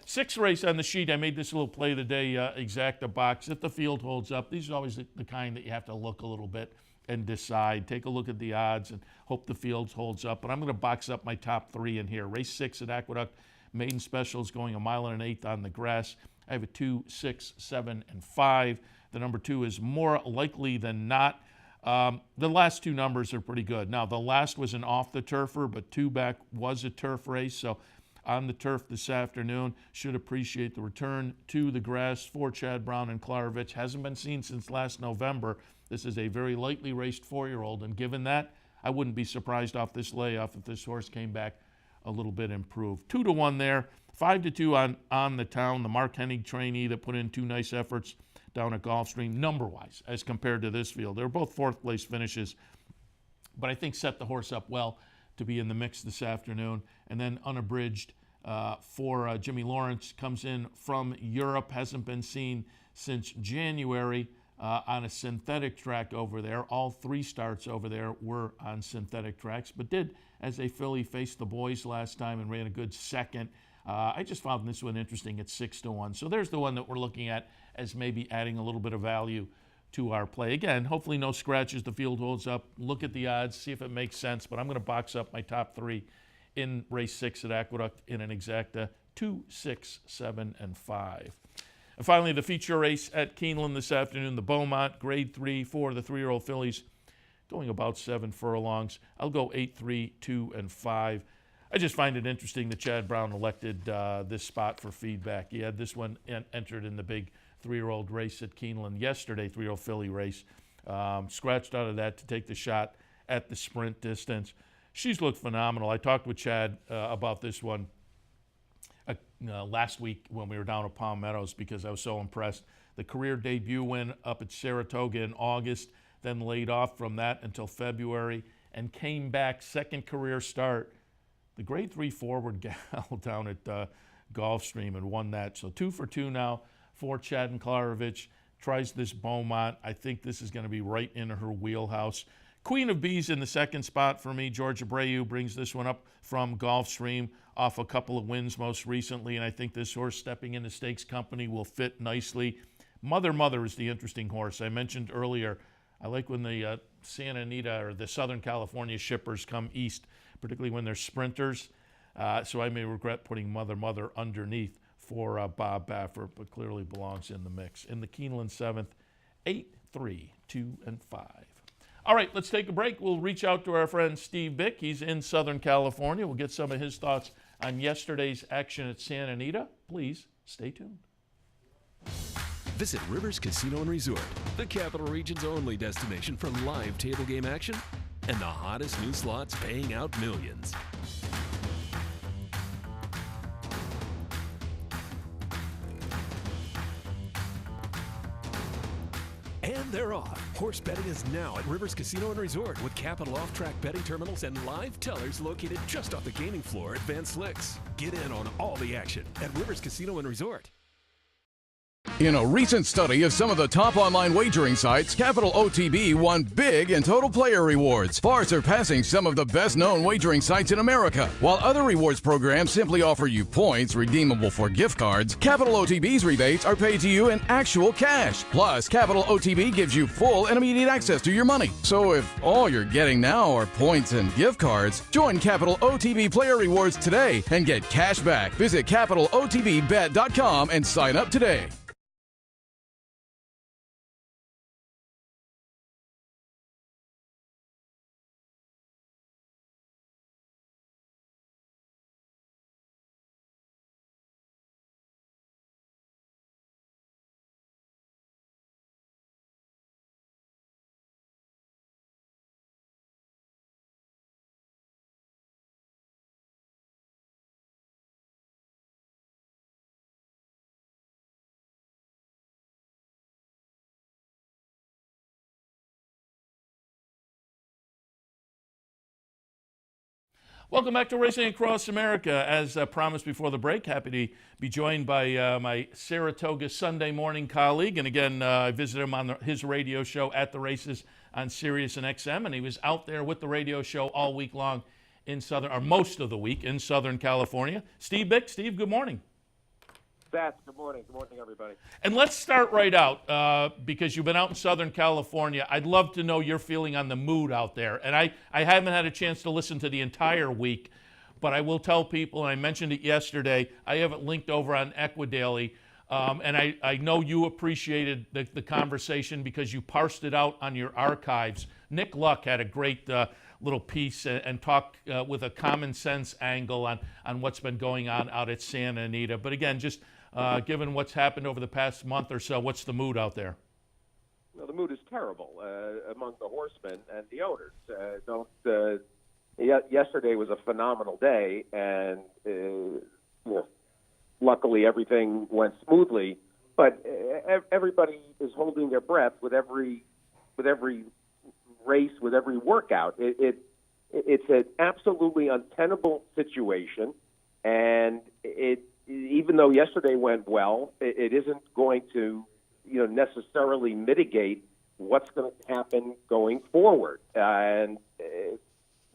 6th race on the sheet, I made this little play of the day, exacta box. If the field holds up, these are always the kind that you have to look a little bit and decide. Take a look at the odds and hope the field holds up. But I'm going to box up my top 3 in here. Race 6 at Aqueduct, maiden specials going 1 1/8 on the grass. I have a 2, 6, 7, and 5. The number 2 is more likely than not. The last 2 numbers are pretty good. Now, the last was an off-the-turfer, but 2 back was a turf race. So on the turf this afternoon, should appreciate the return to the grass for Chad Brown and Klarovich. Hasn't been seen since last November. This is a very lightly raced 4-year-old, and given that, I wouldn't be surprised off this layoff if this horse came back a little bit improved. 2 to 1 there. 5 to 2 on the town, the Mark Hennig trainee that put in 2 nice efforts down at Gulfstream, number-wise, as compared to this field. They're both 4th-place finishes, but I think set the horse up well to be in the mix this afternoon. And then unabridged for Jimmy Lawrence, comes in from Europe, hasn't been seen since January on a synthetic track over there. All 3 starts over there were on synthetic tracks, but did, as a filly, face the boys last time and ran a good second. I just found this one interesting at 6 to 1. So there's the one that we're looking at as maybe adding a little bit of value to our play. Again, hopefully no scratches, the field holds up. Look at the odds, see if it makes sense. But I'm going to box up my top 3 in race 6 at Aqueduct in an exacta 2, 6, 7, and 5. And finally, the feature race at Keeneland this afternoon, the Beaumont, grade 3 for the 3-year-old fillies, going about 7 furlongs. I'll go 8, 3, 2, and 5. I just find it interesting that Chad Brown elected this spot for feedback. He had this one entered in the big 3-year-old race at Keeneland yesterday, 3-year-old filly race. Scratched out of that to take the shot at the sprint distance. She's looked phenomenal. I talked with Chad about this one last week when we were down at Palm Meadows because I was so impressed. The career debut win up at Saratoga in August, then laid off from that until February and came back, second career start. The grade 3 forward gal down at Gulfstream and won that. So 2 for 2 now for Chad and Klarovich. Tries this Beaumont. I think this is going to be right in her wheelhouse. Queen of Bees in the second spot for me. George Abreu brings this one up from Gulfstream off a couple of wins most recently, and I think this horse stepping into stakes company will fit nicely. Mother is the interesting horse. I mentioned earlier, I like when the Santa Anita or the Southern California shippers come east, particularly when they're sprinters. So I may regret putting Mother underneath for Bob Baffert, but clearly belongs in the mix. In the Keeneland 7th, 8, 3, 2, and 5. All right, let's take a break. We'll reach out to our friend Steve Bick. He's in Southern California. We'll get some of his thoughts on yesterday's action at Santa Anita. Please stay tuned. Visit Rivers Casino and Resort, the Capital Region's only destination for live table game action and the hottest new slots paying out millions. And they're off. Horse betting is now at Rivers Casino and Resort with Capital off-track betting terminals and live tellers located just off the gaming floor at Van Slyck's. Get in on all the action at Rivers Casino and Resort. In a recent study of some of the top online wagering sites, Capital OTB won big in total player rewards, far surpassing some of the best-known wagering sites in America. While other rewards programs simply offer you points redeemable for gift cards, Capital OTB's rebates are paid to you in actual cash. Plus, Capital OTB gives you full and immediate access to your money. So if all you're getting now are points and gift cards, join Capital OTB Player Rewards today and get cash back. Visit CapitalOTBBet.com and sign up today. Welcome back to Racing Across America. As promised before the break, happy to be joined by my Saratoga Sunday morning colleague. And again, I visited him on his radio show at the races on Sirius and XM, and he was out there with the radio show all week long in most of the week in Southern California. Steve Bick. Steve, good morning. Seth, good morning. Good morning, everybody. And let's start right out because you've been out in Southern California. I'd love to know your feeling on the mood out there. And I haven't had a chance to listen to the entire week, but I will tell people, and I mentioned it yesterday, I have it linked over on Equidaily. And I know you appreciated the conversation because you parsed it out on your archives. Nick Luck had a great little piece and talk with a common sense angle on what's been going on out at Santa Anita. But again, just given what's happened over the past month or so, what's the mood out there? Well, the mood is terrible among the horsemen and the owners. Yesterday was a phenomenal day, and luckily everything went smoothly. But everybody is holding their breath with every race, with every workout. It's an absolutely untenable situation, and even though yesterday went well, it isn't going to, necessarily mitigate what's going to happen going forward. And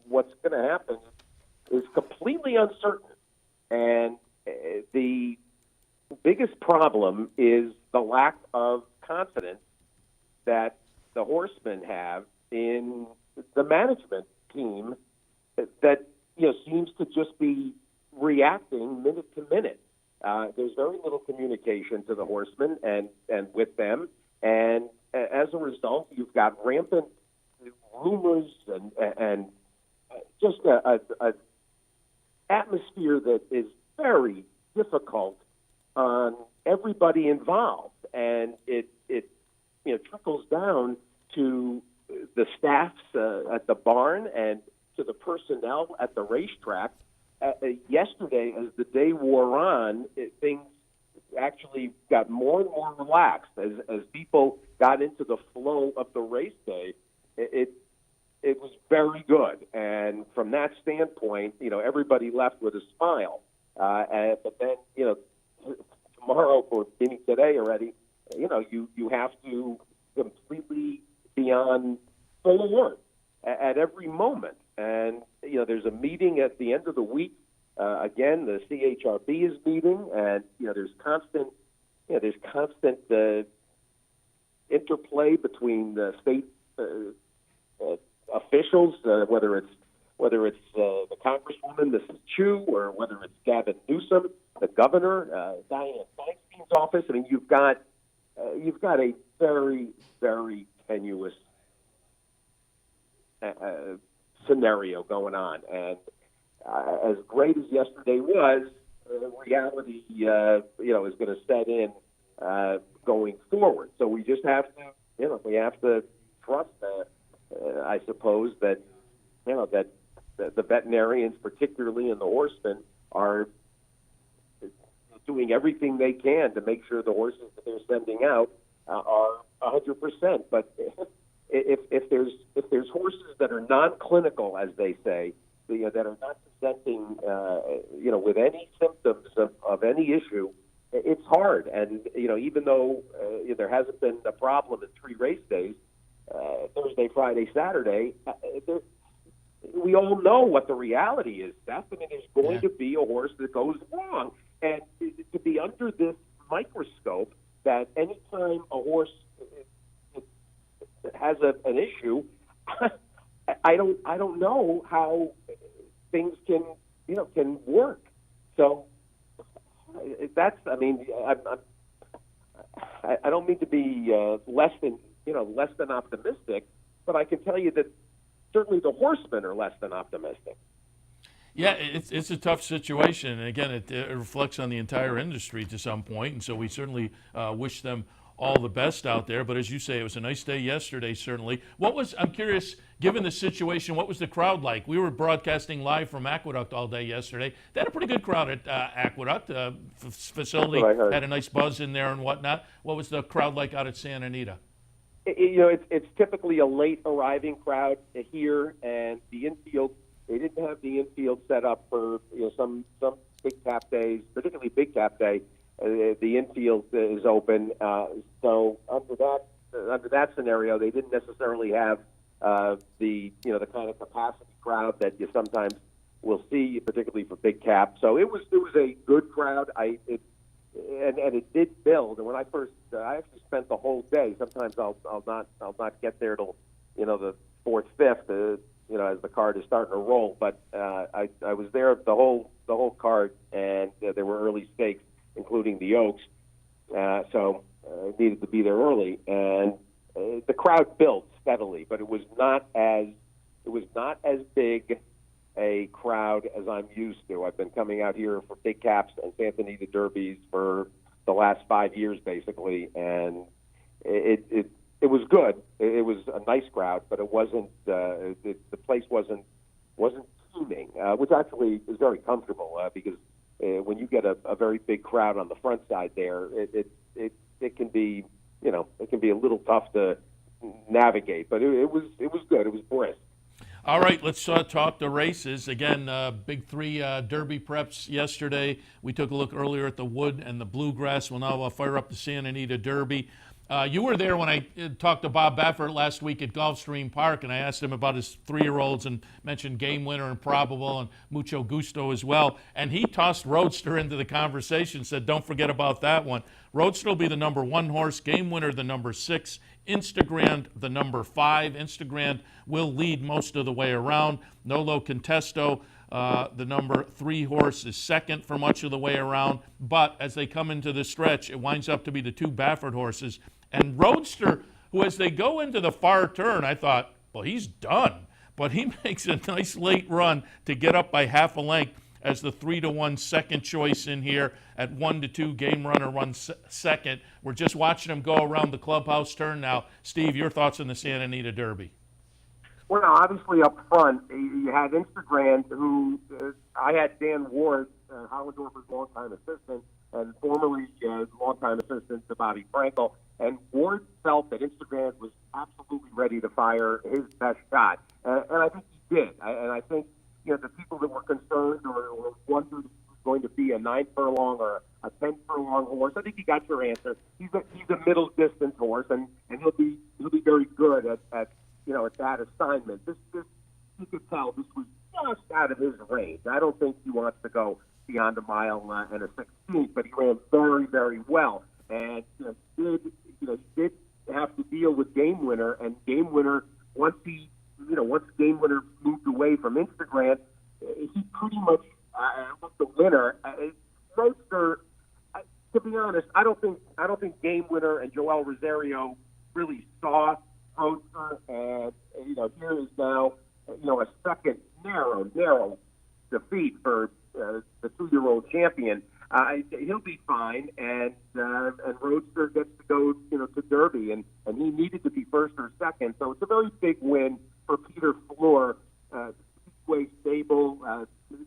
what's going to happen is completely uncertain. And the biggest problem is the lack of confidence that the horsemen have in the management team that seems to just be reacting minute to minute. There's very little communication to the horsemen and with them, and as a result, you've got rampant rumors and just a atmosphere that is very difficult on everybody involved, and it trickles down to the staffs at the barn and to the personnel at the racetrack. Yesterday, as the day wore on, things actually got more and more relaxed as people got into the flow of the race day. It was very good, and from that standpoint, everybody left with a smile. But then, tomorrow, or meaning today already, you have to completely be on full alert at every moment. And, there's a meeting at the end of the week. Again, the CHRB is meeting, and, there's constant interplay between the state officials, whether it's the Congresswoman, Mrs. Chu, or whether it's Gavin Newsom, the governor, Dianne Feinstein's office. I mean, you've got a very, very tenuous scenario going on, and as great as yesterday was, reality, is going to set in going forward. So we just have to, we have to trust that. I suppose that, that the veterinarians, particularly and the horsemen, are doing everything they can to make sure the horses that they're sending out are 100%. But if there's horses that are non-clinical, as they say, that are not presenting, with any symptoms of any issue, it's hard. And even though there hasn't been a problem in 3 race days, Thursday, Friday, Saturday, we all know what the reality is, Seth. I mean, there's going to be a horse that goes wrong. And to be under this microscope, that anytime a horse has an issue, I don't know how things can work. So that's, I mean, I don't mean to be less than optimistic, but I can tell you that certainly the horsemen are less than optimistic. Yeah, it's a tough situation, and again, it reflects on the entire industry to some point, and so we certainly wish them all the best out there. But as you say, it was a nice day yesterday, certainly. I'm curious, given the situation, what was the crowd like? We were broadcasting live from Aqueduct all day yesterday. They had a pretty good crowd at Aqueduct. Facility had a nice buzz in there and whatnot. What was the crowd like out at Santa Anita? It's typically a late arriving crowd here, and the infield, they didn't have the infield set up for some big cap days, particularly big cap day. The infield is open, so under that scenario, they didn't necessarily have the kind of capacity crowd that you sometimes will see, particularly for big cap. So it was a good crowd. And it did build. And when I actually spent the whole day. Sometimes I'll not get there till the 4th, 5th. As the card is starting to roll. But I was there the whole card, and there were early stakes, including the Oaks. So I needed to be there early, and the crowd built steadily, but it was not as big a crowd as I'm used to. I've been coming out here for big caps and Santa Anita Derbies for the last 5 years, basically, and it was good. It was a nice crowd, but it wasn't. The place wasn't teeming, which actually is very comfortable because when you get a very big crowd on the front side there, it can be a little tough to navigate. But it was good. It was brisk. All right, let's talk the races. Again, big 3 Derby preps yesterday. We took a look earlier at the Wood and the Bluegrass. We'll now fire up the Santa Anita Derby. You were there when I talked to Bob Baffert last week at Gulfstream Park, and I asked him about his 3-year-olds and mentioned Game Winner and Probable and Mucho Gusto as well. And he tossed Roadster into the conversation, said, don't forget about that one. Roadster will be the number 1 horse, Game Winner the number 6, Instagrand the number 5. Instagrand will lead most of the way around. Nolo Contesto, the number 3 horse, is second for much of the way around. But as they come into the stretch, it winds up to be the 2 Baffert horses. And Roadster, who as they go into the far turn, I thought, well, he's done. But he makes a nice late run to get up by half a length as the 3-1 second choice in here. At 1-2, Game Runner runs second. We're just watching him go around the clubhouse turn now. Steve, your thoughts on the Santa Anita Derby? Well, obviously up front, you had Instagram, who I had Dan Ward, Hollendorfer's longtime assistant, and formerly longtime assistant to Bobby Frankel. And Ward felt that Instagram was absolutely ready to fire his best shot. And I think he did. And I think, the people that were concerned or wondered if he was going to be a 9-furlong or a 10-furlong horse, I think he got your answer. He's a middle distance horse, and he'll be very good at that assignment. This you could tell this was just out of his range. I don't think he wants to go beyond a mile and a 16th, but he ran very, very well. And he did have to deal with Game Winner, and Game Winner, once Game Winner moved away from Instagram, he pretty much was the winner. Roadster, to be honest, I don't think Game Winner and Joel Rosario really saw Roadster, and here is now a second narrow defeat. champion. He'll be fine, and Roadster gets to go, to Derby, and he needed to be first or second, so it's a very big win for Peter Floor. Speedway stable.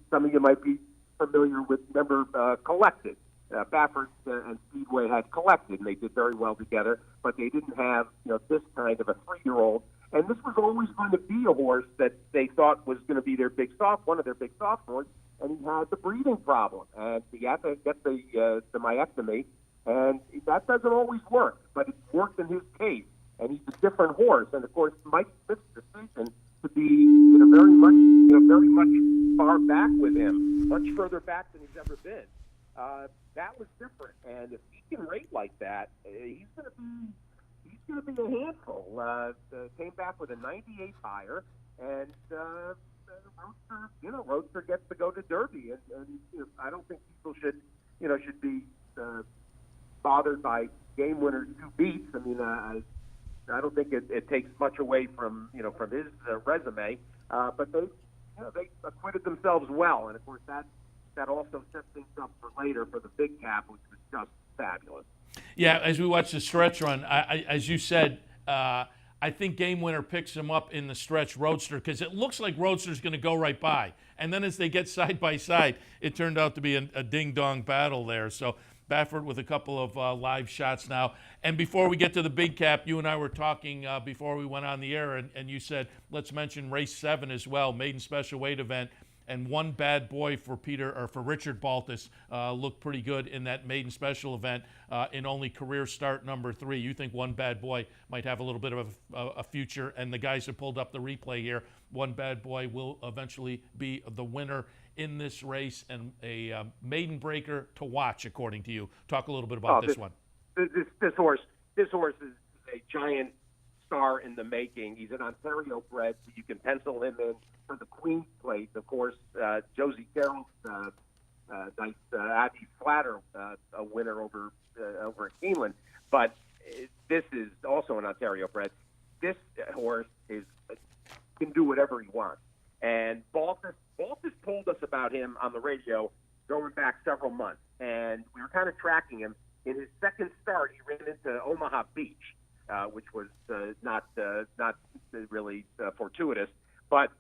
Some of you might be familiar with. Remember, Collected. Baffert and Speedway had Collected, and they did very well together, but they didn't have this kind of a 3-year-old. And this was always going to be a horse that they thought was going to be one of their big sophomores, and he had the breathing problem, and he had to get the myectomy, and that doesn't always work, but it worked in his case, and he's a different horse. And of course, Mike Smith's decision to be very much far back with him, much further back than he's ever been. That was different, and if he can rate like that, he's going to be a handful. Came back with a 98 higher, and Roadster gets to go to Derby, and I don't think people should be bothered by game winners 2 beats. I mean, I don't think it takes much away from his resume, but they acquitted themselves well, and of course that also sets things up for later for the big cap, which was just fabulous. Yeah, as we watch the stretch run, as you said, I think Game Winner picks him up in the stretch Roadster, because it looks like Roadster's going to go right by. And then as they get side by side, it turned out to be a ding-dong battle there. So Baffert with a couple of live shots now. And before we get to the big cap, you and I were talking before we went on the air, and you said, let's mention race 7 as well, maiden special weight event. And One Bad Boy for Richard Baltus looked pretty good in that maiden special event in only career start number 3. You think One Bad Boy might have a little bit of a future, and the guys who pulled up the replay here, One Bad Boy will eventually be the winner in this race and a maiden breaker to watch, according to you. Talk a little bit about this one. This horse is a giant star in the making. He's an Ontario bred, so you can pencil him in for the Queen's Plate. Of course, Josie Carroll's nice Abby Flatter, a winner over at Keeneland. But this is also an Ontario bred. This horse can do whatever he wants. And Baltus told us about him on the radio going back several months, and we were kind of tracking him. In his second start, he ran into Omaha Beach, which was not really fortuitous, but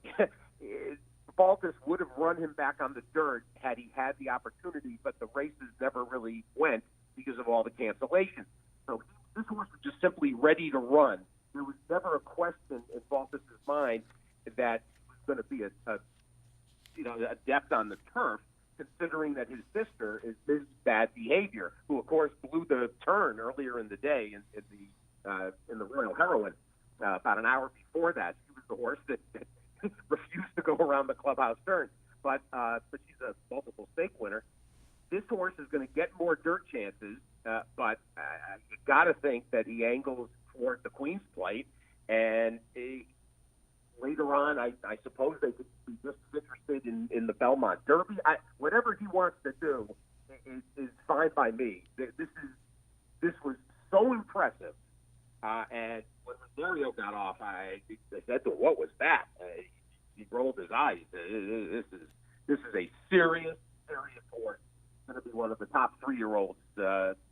Baltus would have run him back on the dirt had he had the opportunity, but the races never really went because of all the cancellations. So this horse was just simply ready to run. There was never a question in Baltus's mind that he was going to be a adept on the turf, considering that his sister is Ms. Bad Behavior, who of course blew the turn earlier in the day in the Royal Heroine. About an hour before that, she was the horse that refused to go around the clubhouse turn. But she's a multiple stake winner. This horse is going to get more dirt chances, but you got to think that he angles toward the Queen's Plate, and later on, I suppose they could be just as interested in the Belmont Derby. Whatever he wants to do is fine by me. This was so impressive. And when Rosario got off, I said to him, "What was that?" He rolled his eyes. This is a serious horse. Going to be one of the top 3-year-olds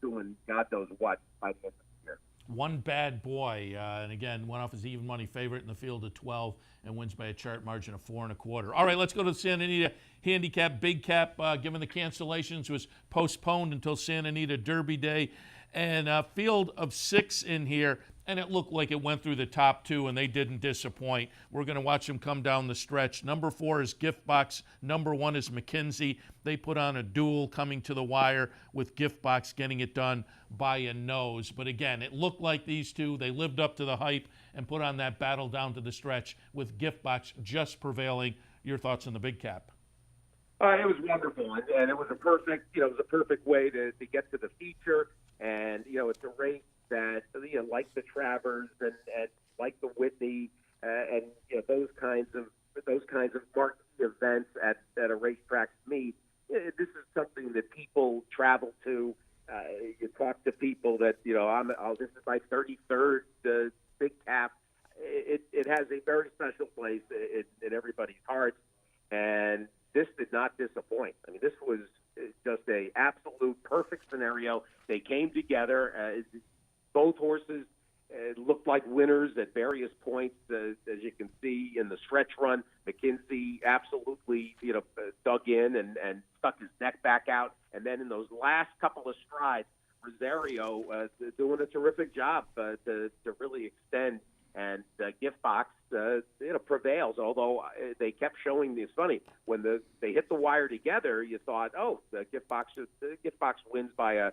doing God knows what by the end of the year. One Bad Boy, and again, went off as even money favorite in the field of 12 and wins by a chart margin of 4 1/4. All right, let's go to the Santa Anita Handicap. Big Cap, given the cancellations, was postponed until Santa Anita Derby Day. And a field of 6 in here, and it looked like it went through the top 2, and they didn't disappoint. We're going to watch them come down the stretch. Number 4 is Gift Box. Number 1 is McKinsey. They put on a duel coming to the wire with Gift Box getting it done by a nose. But again, it looked like these two, they lived up to the hype and put on that battle down to the stretch with Gift Box just prevailing. Your thoughts on the Big Cap? It was wonderful, and it was a perfect way to get to the feature. And it's a race that like the Travers and like the Whitney and those kinds of marquee events at a racetrack meet. This is something that people travel to. You talk to people that this is my 33rd Big Cap. It has a very special place in everybody's hearts, and this did not disappoint. I mean, this was just a absolute perfect scenario. They came together. Both horses looked like winners at various points, as you can see in the stretch run. McKinsey absolutely, dug in and stuck his neck back out. And then in those last couple of strides, Rosario doing a terrific job to really extend. And Gift Box, prevails. Although they kept showing me, it's funny when they hit the wire together. You thought, oh, the Gift Box wins by a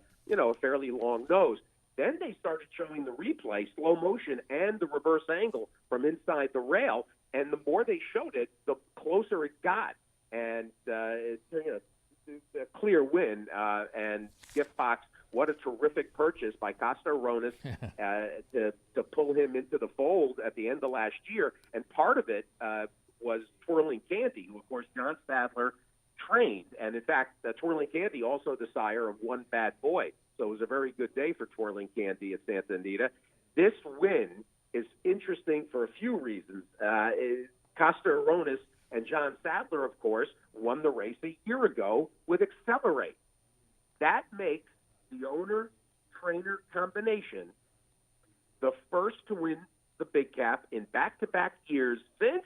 fairly long nose. Then they started showing the replay, slow motion, and the reverse angle from inside the rail. And the more they showed it, the closer it got. And it's a clear win. And Gift Box, what a terrific purchase by Costa Aronis to pull him into the fold at the end of last year. And part of it was Twirling Candy, who, of course, John Stadler trained. And, in fact, Twirling Candy also the sire of One Bad Boy. So it was a very good day for Twirling Candy at Santa Anita. This win is interesting for a few reasons. Costa Aronis and John Sadler, of course, won the race a year ago with Accelerate. That makes the owner-trainer combination the first to win the Big Cap in back-to-back years since?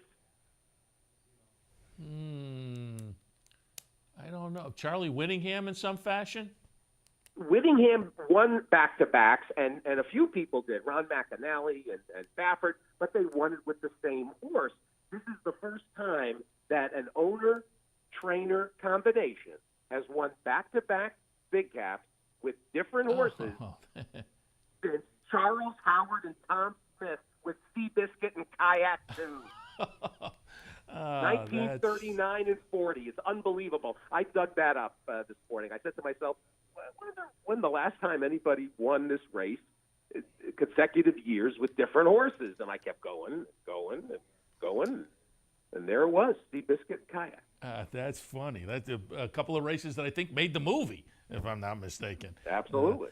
I don't know. Charlie Whittingham in some fashion? Whittingham won back-to-backs, and a few people did, Ron McAnally and Baffert, but they won it with the same horse. This is the first time that an owner-trainer combination has won back-to-back Big Caps with different horses since Charles Howard and Tom Smith with Seabiscuit and Kayak 2. 1939 and 40. It's unbelievable. I dug that up this morning. I said to myself, when the last time anybody won this race consecutive years with different horses? And I kept going, and there it was, Seabiscuit and Kayak. That's funny. That's a couple of races that I think made the movie, if I'm not mistaken. Absolutely.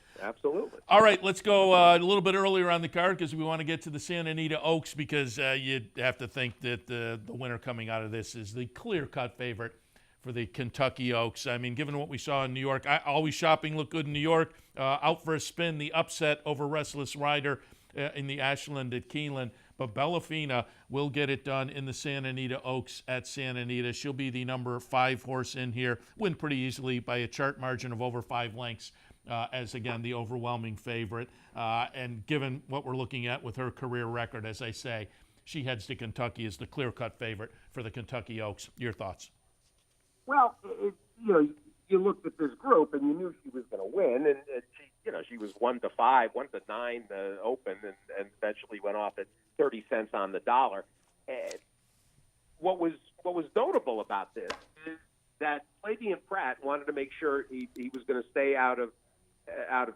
All right, let's go a little bit earlier on the card because we want to get to the Santa Anita Oaks because you'd have to think that the winner coming out of this is the clear-cut favorite for the Kentucky Oaks. I mean, given what we saw in New York, Always Shopping looked good in New York. Out for a spin, the upset over Restless Rider in the Ashland at Keeneland. But Bellafina will get it done in the Santa Anita Oaks at Santa Anita. She'll be the number 5 horse in here, win pretty easily by a chart margin of over 5 lengths as, again, the overwhelming favorite. And given what we're looking at with her career record, as I say, she heads to Kentucky as the clear-cut favorite for the Kentucky Oaks. Your thoughts? Well, you looked at this group and you knew she was going to win, and she was 1-5, 1-9 open, and eventually went off at 30 cents on the dollar. And what was notable about this is that Flavien Prat wanted to make sure he was going to stay out of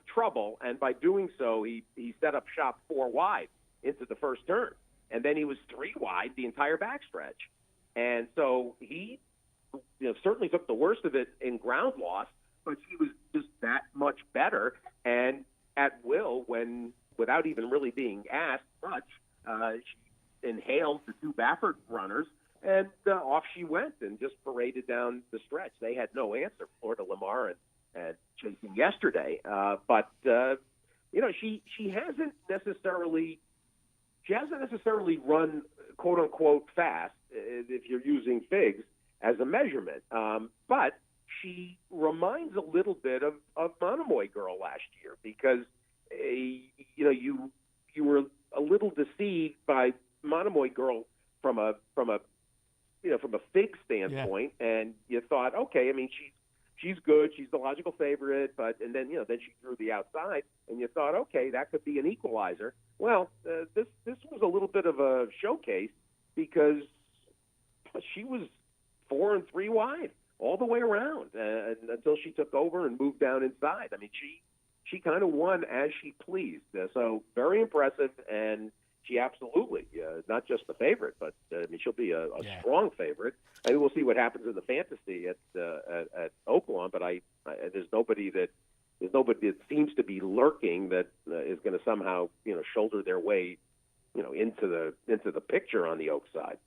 trouble, and by doing so, he set up shop 4 wide into the first turn, and then he was 3 wide the entire backstretch, and so he certainly took the worst of it in ground loss, but she was just that much better. And at will, without even really being asked much, she inhaled the 2 Baffert runners, and off she went and just paraded down the stretch. They had no answer, Florida Lamar and chasing yesterday. But she hasn't necessarily run quote unquote fast if you're using figs as a measurement. But she reminds a little bit of Monomoy Girl last year because, you were a little deceived by Monomoy Girl from a fig standpoint, and you thought, okay, I mean, she's good, she's the logical favorite, and then she threw the outside, and you thought, okay, that could be an equalizer. Well, this was a little bit of a showcase because she was 4 and 3 wide all the way around until she took over and moved down inside. I mean, she kind of won as she pleased. So very impressive, and she absolutely, not just the favorite, but she'll be a strong favorite. And we'll see what happens in the fantasy at Oaklawn. But there's nobody that seems to be lurking that is going to somehow shoulder their way into the picture on the Oak side.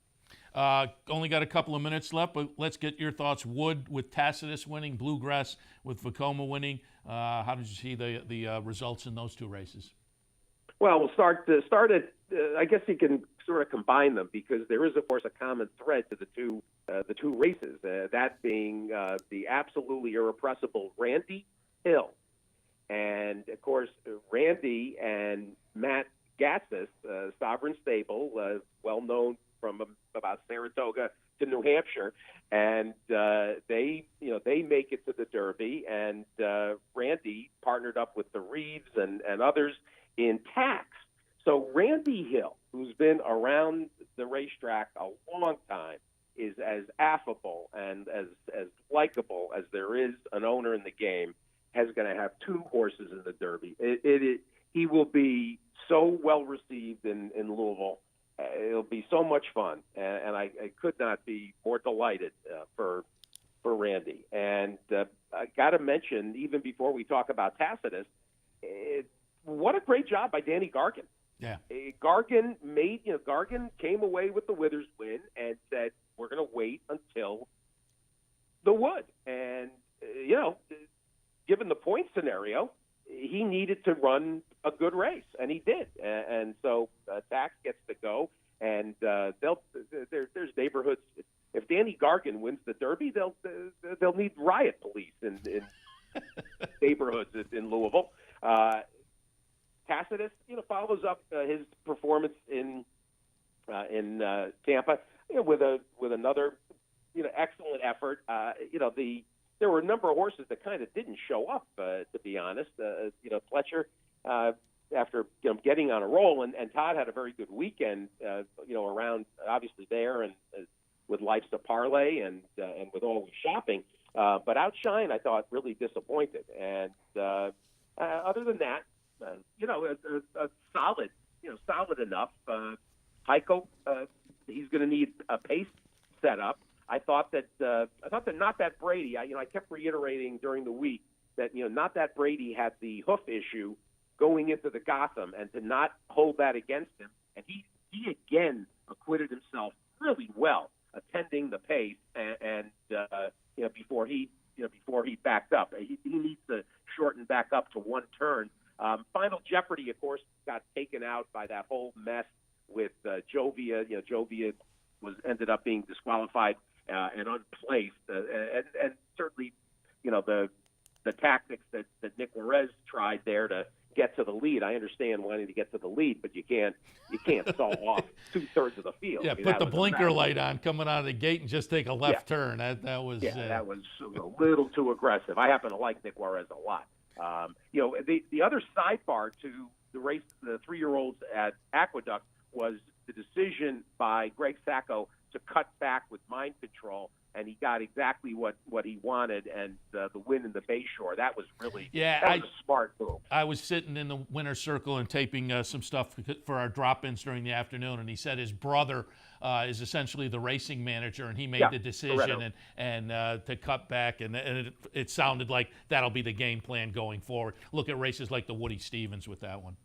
Only got a couple of minutes left, but let's get your thoughts. Wood with Tacitus winning, Bluegrass with Vekoma winning. How did you see the results in those two races? Well, we'll start at. I guess you can sort of combine them because there is, of course, a common thread to the two races. That being the absolutely irrepressible Randy Hill, and of course Randy and Matt Gatsis, Sovereign Stable, well known from about Saratoga to New Hampshire, and they make it to the Derby, and Randy partnered up with the Reeves and others in tax. So Randy Hill, who's been around the racetrack a long time, is as affable and as likable as there is an owner in the game, is going to have two horses in the Derby. He will be so well received in Louisville. It'll be so much fun, and I could not be more delighted for Randy. And I got to mention, even before we talk about Tacitus, what a great job by Danny Gargan. Yeah, Gargan came away with the Withers win and said, "We're going to wait until the Wood." And given the point scenario, he needed to run a good race, and he did. And so Tax gets to go, and there's neighborhoods. If Danny Gargan wins the Derby, they'll need riot police in neighborhoods in Louisville. Tacitus, follows up his performance in Tampa with another excellent effort. There were a number of horses that kind of didn't show up, to be honest. Fletcher, after getting on a roll, and Todd had a very good weekend. Around obviously there and with Life's a Parlay and with Always Shopping. But Outshine, I thought, really disappointed. And other than that, a solid enough. Heiko, he's going to need a pace setup. I thought that Not That Brady. I kept reiterating during the week that Not That Brady had the hoof issue going into the Gotham, and to not hold that against him. And he again acquitted himself really well, attending the pace, and before he backed up, he needs to shorten back up to one turn. Final Jeopardy, of course, got taken out by that whole mess with Jovia. Jovia ended up being disqualified and unplaced, and certainly, the tactics that Nick Juarez tried there to get to the lead. I understand wanting to get to the lead, but you can't saw off 2/3 of the field. Yeah, put the blinker light on coming out of the gate and just take a left turn. That was that was a little too aggressive. I happen to like Nick Juarez a lot. The other sidebar to the race, the 3-year-olds at Aqueduct, was the decision by Greg Sacco to cut back with Mind Control, and he got exactly what he wanted, and the win in the Bayshore. That was really a smart move. I was sitting in the winner's circle and taping some stuff for our drop-ins during the afternoon, and he said his brother is essentially the racing manager, and he made the decision and to cut back, and it sounded like that'll be the game plan going forward. Look at races like the Woody Stevens with that one.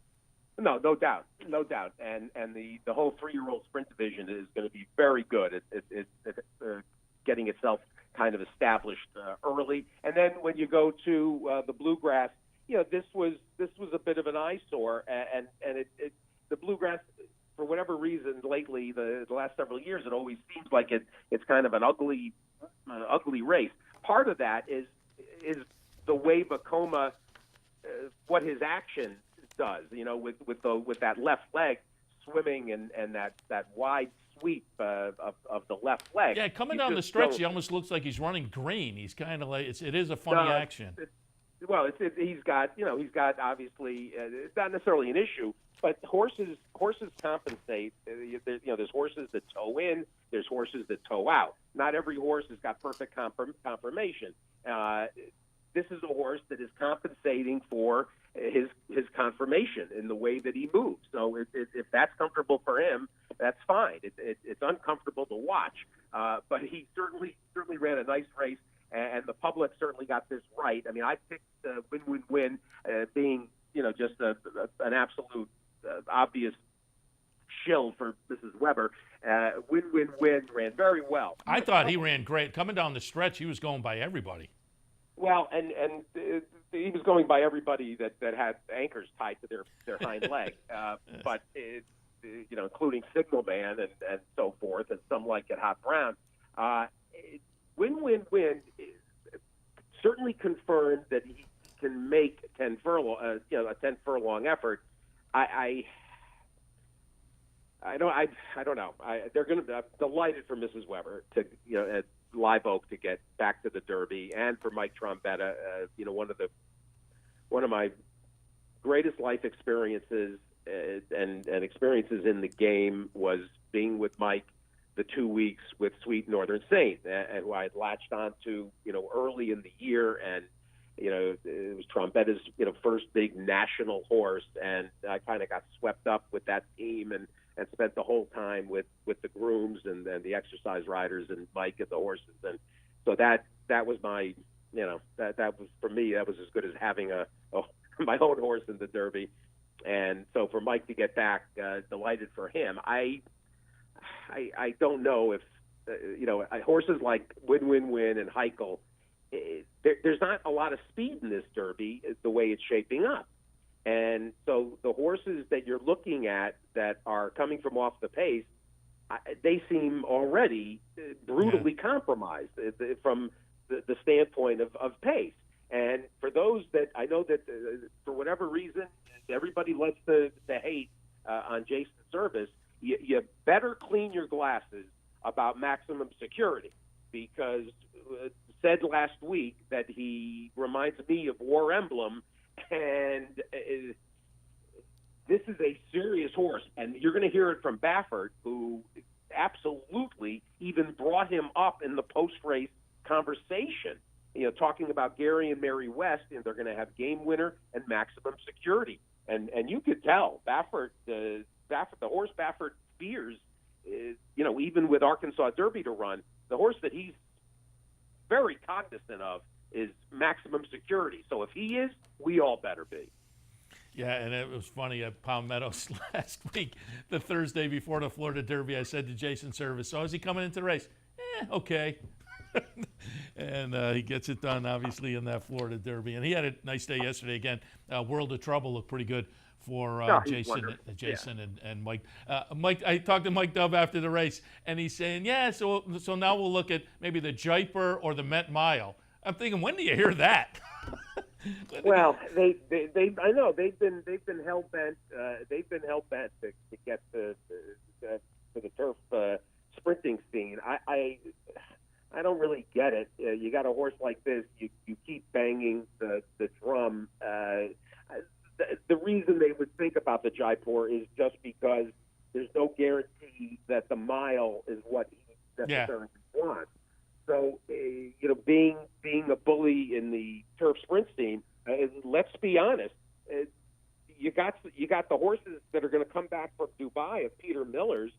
No doubt. And the whole 3-year-old sprint division is going to be very good. It's getting itself kind of established early. And then when you go to the Bluegrass, this was a bit of an eyesore, and the Bluegrass, for whatever reason, lately the last several years, it always seems like it's kind of an ugly race. Part of that is the way Vekoma, what his action does, with that left leg swimming and that wide sweep of the left leg. Yeah, coming down the stretch, he almost looks like he's running green. He's kind of like it is a funny action. He's got obviously it's not necessarily an issue, but horses compensate. There's horses that toe in, there's horses that toe out. Not every horse has got perfect conformation. This is a horse that is compensating for his conformation in the way that he moves. So if that's comfortable for him, that's fine. It's uncomfortable to watch, but he certainly ran a nice race, and the public certainly got this right. I mean, I picked win-win-win being just an absolute obvious chill for Mrs. Weber. Win, ran very well. I thought he ran great. Coming down the stretch, he was going by everybody. Well, and he was going by everybody that had anchors tied to their hind leg, but including Signal Man and so forth, and some like it Hot Brown. Win certainly confirmed that he can make 10 furlong, a 10 furlong effort. I don't know. They're going to be delighted for Mrs. Weber to at Live Oak to get back to the Derby, and for Mike Trombetta. One of my greatest life experiences and experiences in the game was being with Mike the 2 weeks with Sweet Northern Saint, who I had latched on to early in the year, and it was Trombetta's first big national horse, and I kind of got swept up with that team and spent the whole time with the grooms and the exercise riders and Mike and the horses, and so that was my that was for me, that was as good as having my own horse in the Derby. And so for Mike to get back, delighted for him. I don't know if horses like Win and Heichel, there's not a lot of speed in this Derby the way it's shaping up. And so the horses that you're looking at that are coming from off the pace, they seem already brutally compromised from the standpoint of pace. And for those that I know that for whatever reason, everybody loves to hate on Jason Service, you better clean your glasses about Maximum Security, because said last week that he reminds me of War Emblem, and this is a serious horse, and you're going to hear it from Baffert, who absolutely even brought him up in the post-race conversation, talking about Gary and Mary West, and they're going to have Game Winner and Maximum Security. And you could tell Baffert, the horse Baffert fears, even with Arkansas Derby to run, the horse that he's very cognizant of is Maximum Security. So if he is, we all better be. Yeah, and it was funny at Palm Meadows last week, the Thursday before the Florida Derby, I said to Jason Service, so is he coming into the race? Okay. And he gets it done, obviously, in that Florida Derby. And he had a nice day yesterday. Again, World of Trouble looked pretty good for Jason and Mike. Mike, I talked to Mike Dove after the race, and he's saying, so now we'll look at maybe the Jaipur or the Met Mile. I'm thinking, when do you hear that? Well, they I know they've been hell bent. They've been hell bent to get to the turf sprinting scene. I don't really get it. You got a horse like this, you keep banging the drum. The reason they would think about the Jaipur is just because there's no guarantee that the mile is what he necessarily wants. So, being a bully in the turf sprint scene, let's be honest, you got the horses that are going to come back from Dubai of Peter Miller's.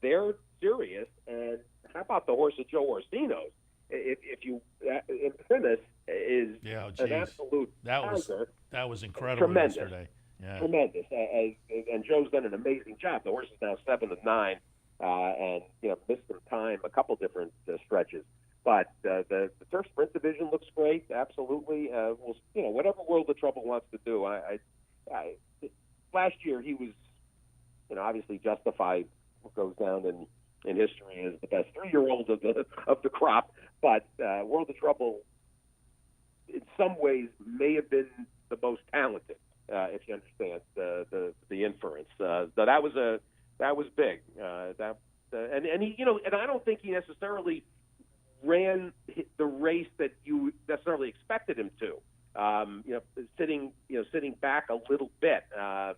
They're serious. And how about the horse of Joe Orsino's? If you Infinis is an absolute tiger. That was incredible. Tremendous. Yesterday. Yeah. Tremendous. And Joe's done an amazing job. The horse is now 7-9. And missed some time, a couple different stretches, but the turf sprint division looks great. Absolutely, whatever World of Trouble wants to do. Last year he was, obviously justified. Goes down in history as the best 3-year-old of the crop, but World of Trouble, in some ways, may have been the most talented, if you understand the inference. So that was big. And he, and I don't think he necessarily ran the race that you necessarily expected him to. Sitting back a little bit. I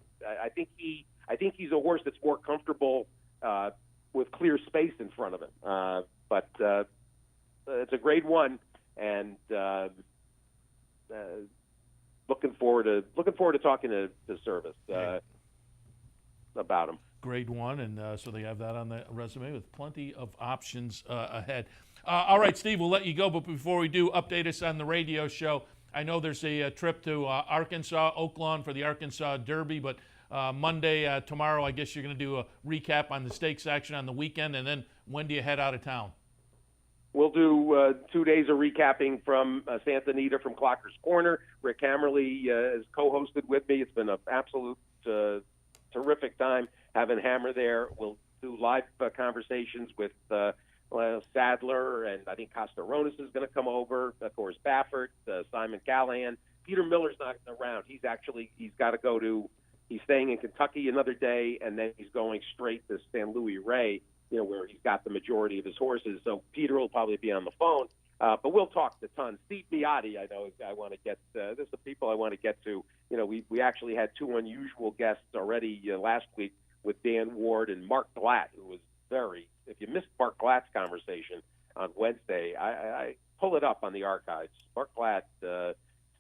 think he's a horse that's more comfortable with clear space in front of him. But it's a Grade 1, and looking forward to talking to Service about him. Grade 1, and so they have that on the resume with plenty of options ahead. All right, Steve, we'll let you go, but before we do, update us on the radio show. I know there's a trip to Arkansas, Oaklawn for the Arkansas Derby, but Monday, tomorrow, I guess you're going to do a recap on the stakes action on the weekend, and then when do you head out of town? We'll do 2 days of recapping from Santa Anita from Clocker's Corner. Rick Hammerly has co-hosted with me. It's been an absolute terrific time having Hammer there. We'll do live conversations with Sadler, and I think Costaronis is going to come over. Of course, Baffert, Simon Callahan. Peter Miller's not around. He's got to go to. He's staying in Kentucky another day, and then he's going straight to San Luis Rey, where he's got the majority of his horses. So Peter will probably be on the phone, but we'll talk to tons. Steve Miotti, I know I want to get. There's the people I want to get to. We actually had two unusual guests already last week with Dan Ward and Mark Glatt, who was very. If you missed Mark Glatt's conversation on Wednesday, I pull it up on the archives. Mark Glatt,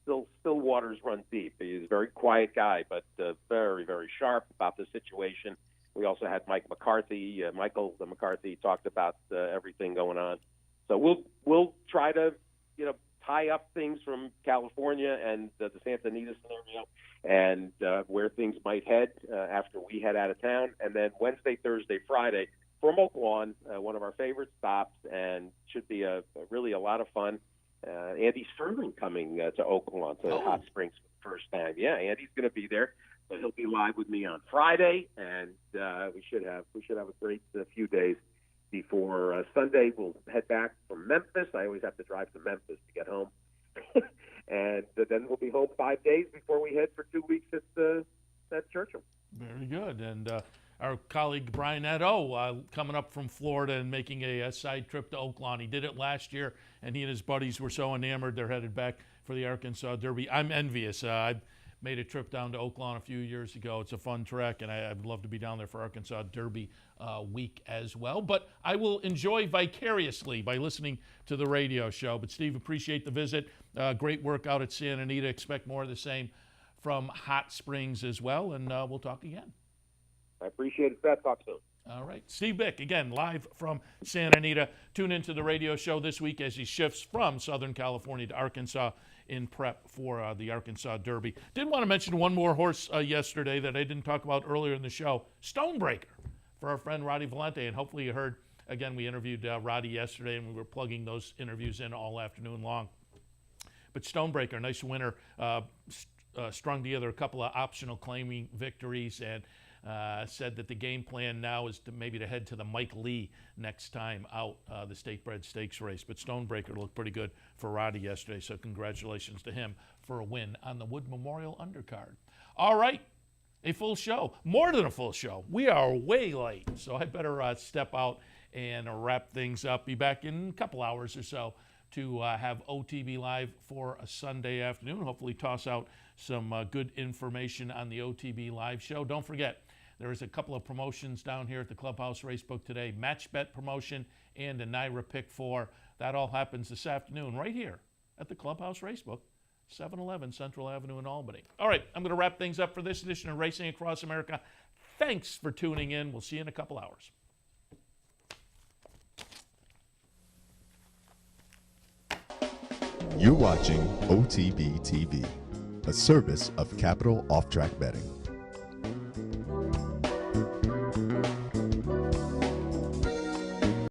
still waters run deep. He's a very quiet guy, but very, very sharp about the situation. We also had Mike McCarthy. Michael McCarthy talked about everything going on. So we'll try to tie up things from California and the Santa Anita scenario and where things might head after we head out of town. And then Wednesday, Thursday, Friday from Oaklawn, one of our favorite stops, and should be really a lot of fun. Andy Sterling coming to Oaklawn to Hot Springs for the first time. Yeah, Andy's going to be there. So he'll be live with me on Friday, and we should have a great few days before Sunday. We'll head back from Memphis. I always have to drive to Memphis to get home, and then we'll be home 5 days before we head for 2 weeks at Churchill. Very good, and our colleague Brian Edo coming up from Florida and making a side trip to Oaklawn. He did it last year, and he and his buddies were so enamored they're headed back for the Arkansas Derby. I'm envious. I made a trip down to Oaklawn a few years ago. It's a fun trek, and I would love to be down there for Arkansas Derby week as well. But I will enjoy vicariously by listening to the radio show. But, Steve, appreciate the visit. Great work out at Santa Anita. Expect more of the same from Hot Springs as well, and we'll talk again. I appreciate it, Seth. Talk soon. All right. Steve Bick, again, live from Santa Anita. Tune into the radio show this week as he shifts from Southern California to Arkansas in prep for the Arkansas Derby. Did want to mention one more horse yesterday that I didn't talk about earlier in the show, Stonebreaker, for our friend Roddy Valente. And hopefully you heard, again, we interviewed Roddy yesterday, and we were plugging those interviews in all afternoon long. But Stonebreaker, nice winner, strung together a couple of optional claiming victories, and said that the game plan now is to head to the Mike Lee next time out, the State Bred Stakes race. But Stonebreaker looked pretty good for Roddy yesterday, so congratulations to him for a win on the Wood Memorial undercard. All right, a full show, more than a full show. We are way late, so I better step out and wrap things up. Be back in a couple hours or so to have OTB Live for a Sunday afternoon. Hopefully toss out some good information on the OTB Live show. Don't forget, there is a couple of promotions down here at the Clubhouse Racebook today. Match bet promotion and a NYRA Pick 4. That all happens this afternoon right here at the Clubhouse Racebook, 711 Central Avenue in Albany. All right, I'm going to wrap things up for this edition of Racing Across America. Thanks for tuning in. We'll see you in a couple hours. You're watching OTB TV, a service of Capital Off Track Betting.